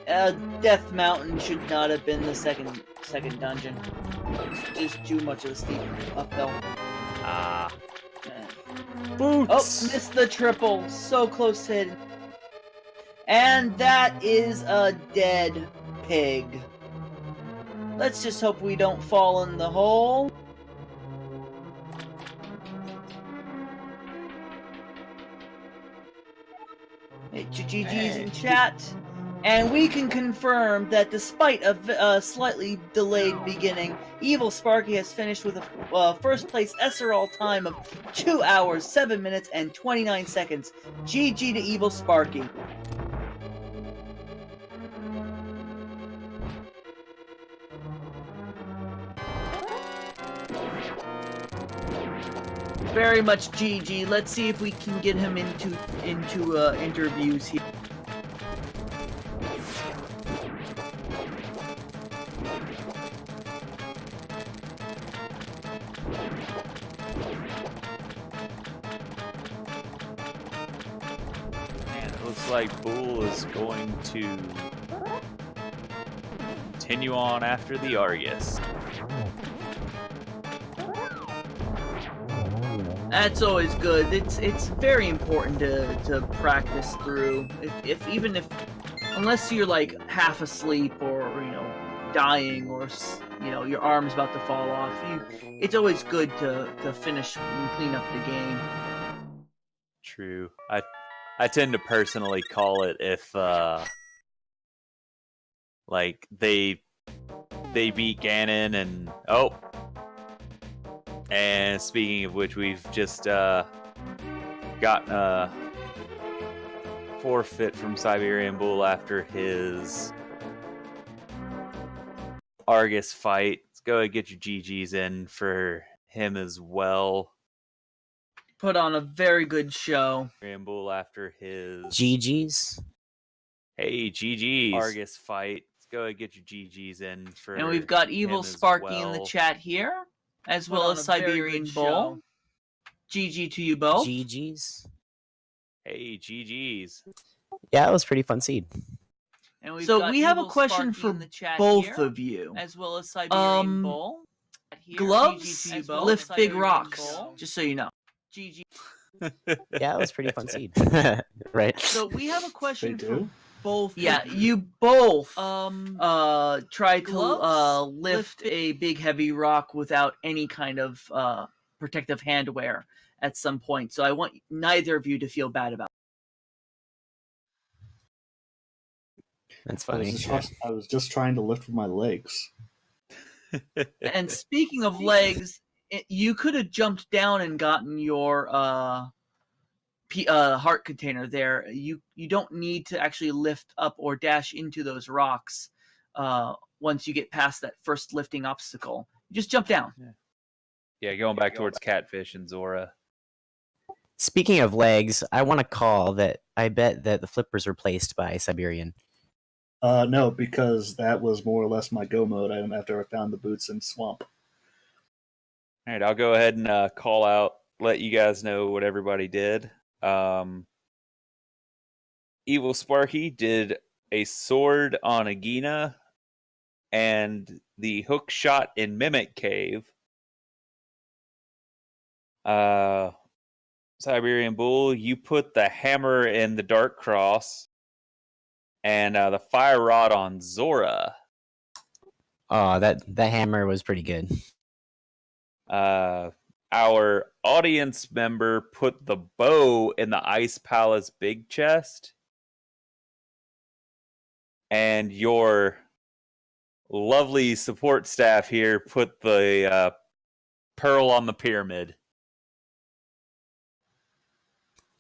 Death Mountain should not have been the second dungeon. It's just too much of a steep uphill. Ah. Boots! Oh, missed the triple. So close to hitting. And that is a dead pig. Let's just hope we don't fall in the hole. Hit your GG's in chat. And we can confirm that despite a slightly delayed beginning, EvilSparky has finished with a first place SRL time of 2 hours, 7 minutes, and 29 seconds. GG to EvilSparky. Very much GG. Let's see if we can get him into interviews here. And it looks like Bull is going to continue on after the Argus. That's always good. It's very important to practice through. Unless you're like half asleep or dying or your arm's about to fall off, it's always good to finish and clean up the game. True. I tend to personally call it if like they beat Ganon and and speaking of which, we've just gotten a forfeit from Siberian Bull after his Argus fight. Let's go ahead and get your GGs in for him as well. Put on a very good show. Siberian Bull after his GGs. Hey, GGs. Argus fight. Let's go ahead and get your GGs in for And we've got EvilSparky well. in the chat here, as well as Siberian Bull. GG to you both. GGs. Hey, GGs. Yeah, it was pretty fun seed. And we have a question for both of you. As well as Siberian Bull. Gloves lift big rocks, just so you know. GG. Yeah, it was pretty fun seed. Right. So we have a question They for do? both. Yeah, you both tried to lift a big heavy rock without any kind of protective handwear at some point. So I want neither of you to feel bad about That's I funny. was just trying to lift with my legs. it. And speaking of legs, you could have jumped down and gotten your heart container there. You don't need to actually lift up or dash into those rocks once you get past that first lifting obstacle. You just jump down. Yeah, going back towards Catfish and Zora. Speaking of legs, I want to call that I bet that the flippers were placed by Siberian. No, because that was more or less my go mode item after I found the boots in swamp. All right, I'll go ahead and call out, let you guys know what everybody did. Evil Sparky did a sword on Agina and the hook shot in Mimic Cave. Siberian Bull, you put the hammer in the Dark Cross and the fire rod on Zora. Oh, that hammer was pretty good. Our audience member put the bow in the Ice Palace big chest. And your lovely support staff here put the pearl on the pyramid.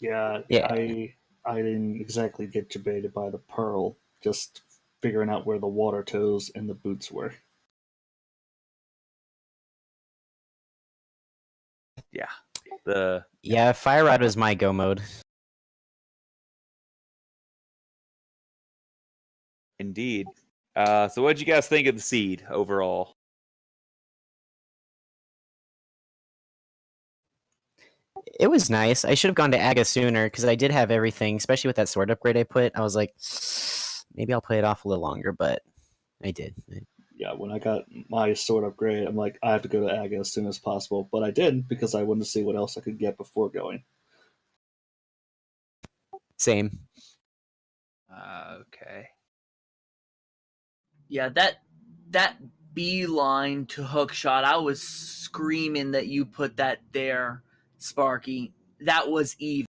Yeah, Yeah. I didn't exactly get debated by the pearl, just figuring out where the water toes and the boots were. Yeah. Yeah, fire rod was my go mode. Indeed. So what'd you guys think of the seed overall? It was nice. I should have gone to Aga sooner because I did have everything, especially with that sword upgrade I put. I was like, maybe I'll play it off a little longer, but I did. Yeah, when I got my sword upgrade, I'm like, I have to go to Aga as soon as possible. But I didn't because I wanted to see what else I could get before going. Same. Okay. Yeah, that beeline to hook shot, I was screaming that you put that there, Sparky. That was evil.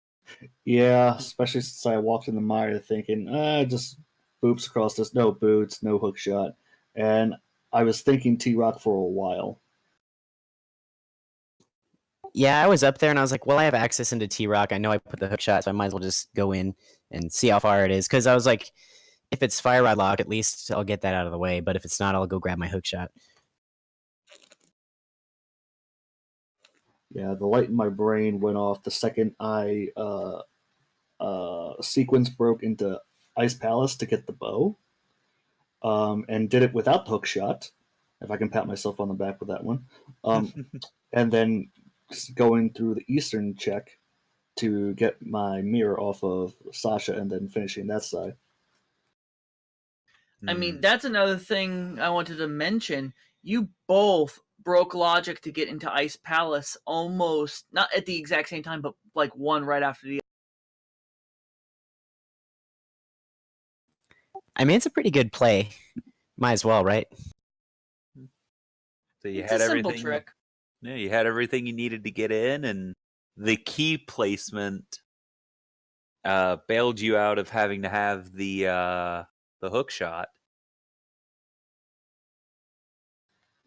Yeah, especially since I walked in the mire thinking, just boops across this, no boots, no hook shot. And I was thinking T Rock for a while. Yeah, I was up there and I was like, well, I have access into T Rock. I know I put the hook shot, so I might as well just go in and see how far it is. Because I was like, if it's fire rod lock, at least I'll get that out of the way. But if it's not, I'll go grab my hook shot. Yeah, the light in my brain went off the second I sequence broke into Ice Palace to get the bow, and did it without the hook shot. If I can pat myself on the back with that one, and then going through the Eastern check to get my mirror off of Sasha, and then finishing that side. I mean, that's another thing I wanted to mention. You both broke logic to get into Ice Palace almost, not at the exact same time, but like one right after the other. I mean, it's a pretty good play. Might as well, right? So you It's had a simple everything. trick. Yeah, you had everything you needed to get in, and the key placement bailed you out of having to have the hook shot.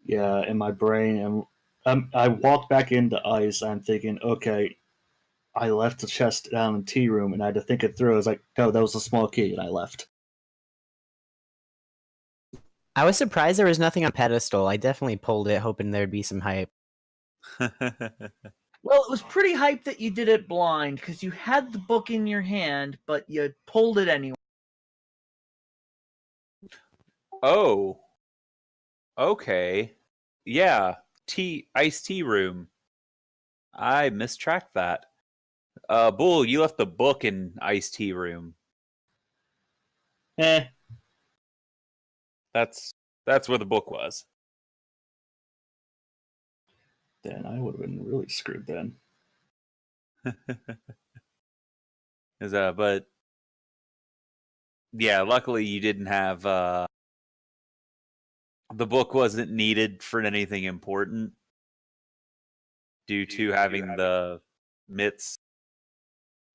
Yeah, in my brain, and I walked back into Ice. I'm thinking, okay, I left the chest down in tea room, and I had to think it through. I was like, no, that was a small key, and I left. I was surprised there was nothing on pedestal. I definitely pulled it, hoping there'd be some hype. Well, it was pretty hype that you did it blind because you had the book in your hand, but you pulled it anyway. Oh, okay. Yeah, iced tea room. I mistracked that. Bull, you left the book in iced tea room. Eh. That's where the book was. Then I would have been really screwed then. But yeah, luckily you didn't have the book wasn't needed for anything important due to having the mitts,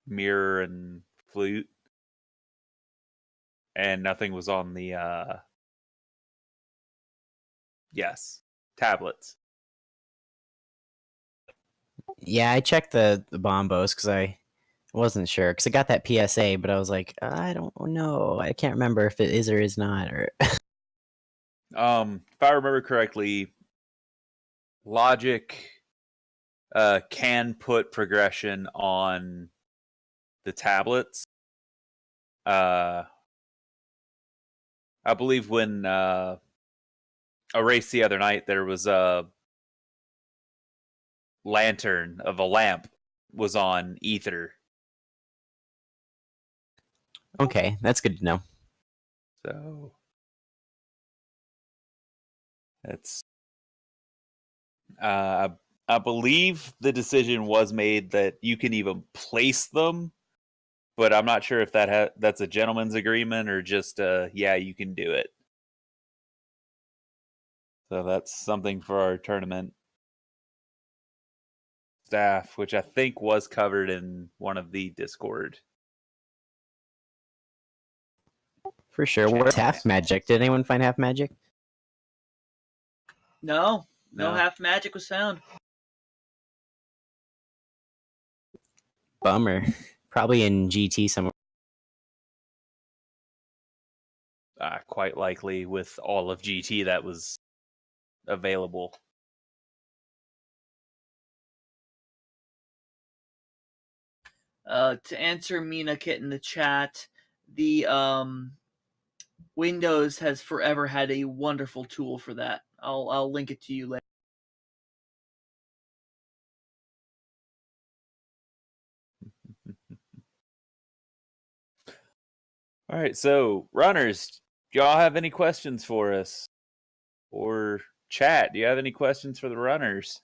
mirror, and flute, and nothing was on the tablets. Yeah, I checked the bombos because I wasn't sure because I got that PSA, but I was like, I don't know. I can't remember if it is or is not. Or If I remember correctly, Logic can put progression on the tablets. I believe when a race the other night, there was a lantern of a lamp was on ether. okay, that's good to know. So it's I believe the decision was made that you can even place them, but I'm not sure if that's a gentleman's agreement or just yeah, you can do it. So that's something for our tournament staff, which I think was covered in one of the Discord. For sure. Where's half magic? Did anyone find half magic? No No. half magic was found. Bummer. Probably in GT somewhere. Quite likely with all of GT that was available. To answer Mina Kit in the chat, the Windows has forever had a wonderful tool for that. I'll link it to you later. All right, so runners, do y'all have any questions for us? Or chat, do you have any questions for the runners?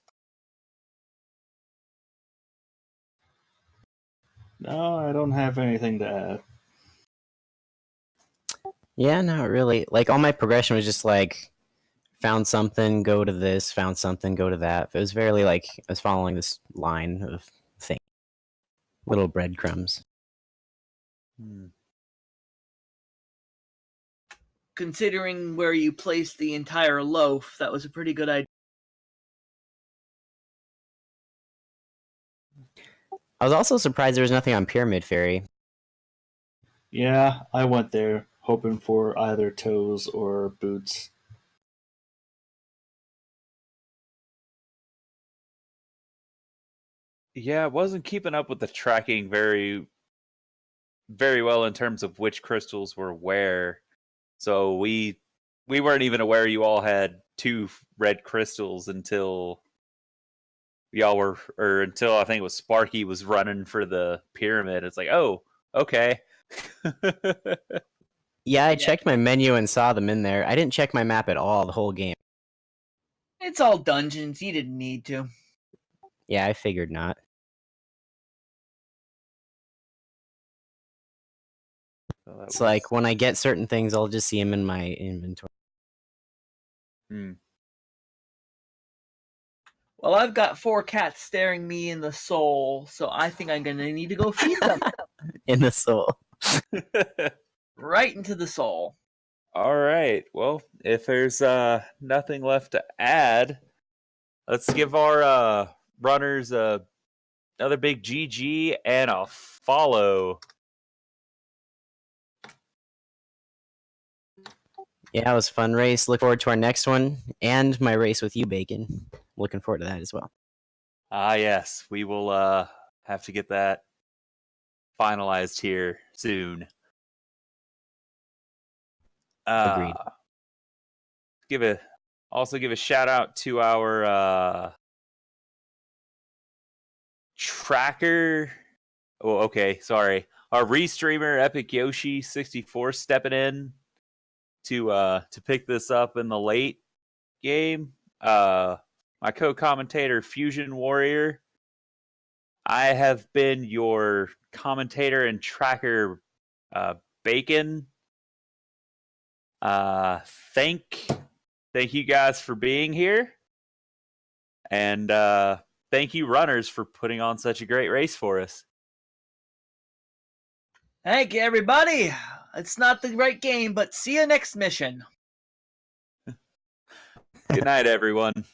No, I don't have anything to add. Yeah, not really. Like all my progression was just like found something, go to this, found something, go to that. It was very like I was following this line of things, little breadcrumbs. Considering where you placed the entire loaf, that was a pretty good idea. I was also surprised there was nothing on Pyramid Fairy. Yeah, I went there hoping for either toes or boots. Yeah, I wasn't keeping up with the tracking very well in terms of which crystals were where. So we weren't even aware you all had 2 red crystals until y'all were, or until I think it was Sparky was running for the pyramid. It's like, oh, okay. Yeah, I checked my menu and saw them in there. I didn't check my map at all the whole game. It's all dungeons. You didn't need to. Yeah, I figured not. So It's like when I get certain things, I'll just see them in my inventory. Well, I've got 4 cats staring me in the soul, so I think I'm gonna need to go feed them. In the soul. Right into the soul. All right. Well, if there's nothing left to add, let's give our runners another big GG and a follow. Yeah, it was a fun race. Look forward to our next one and my race with you, Bacon. Looking forward to that as well. Yes, we will have to get that finalized here soon. Agreed. Also give a shout out to our tracker. Oh, okay, sorry. Our restreamer Epic Yoshi 64 stepping in to pick this up in the late game. My co-commentator Fusion Warrior. I have been your commentator and tracker, Bacon. Thank you guys for being here. And thank you, runners, for putting on such a great race for us. Thank you, everybody. It's not the right game, but see you next mission. Good night, everyone.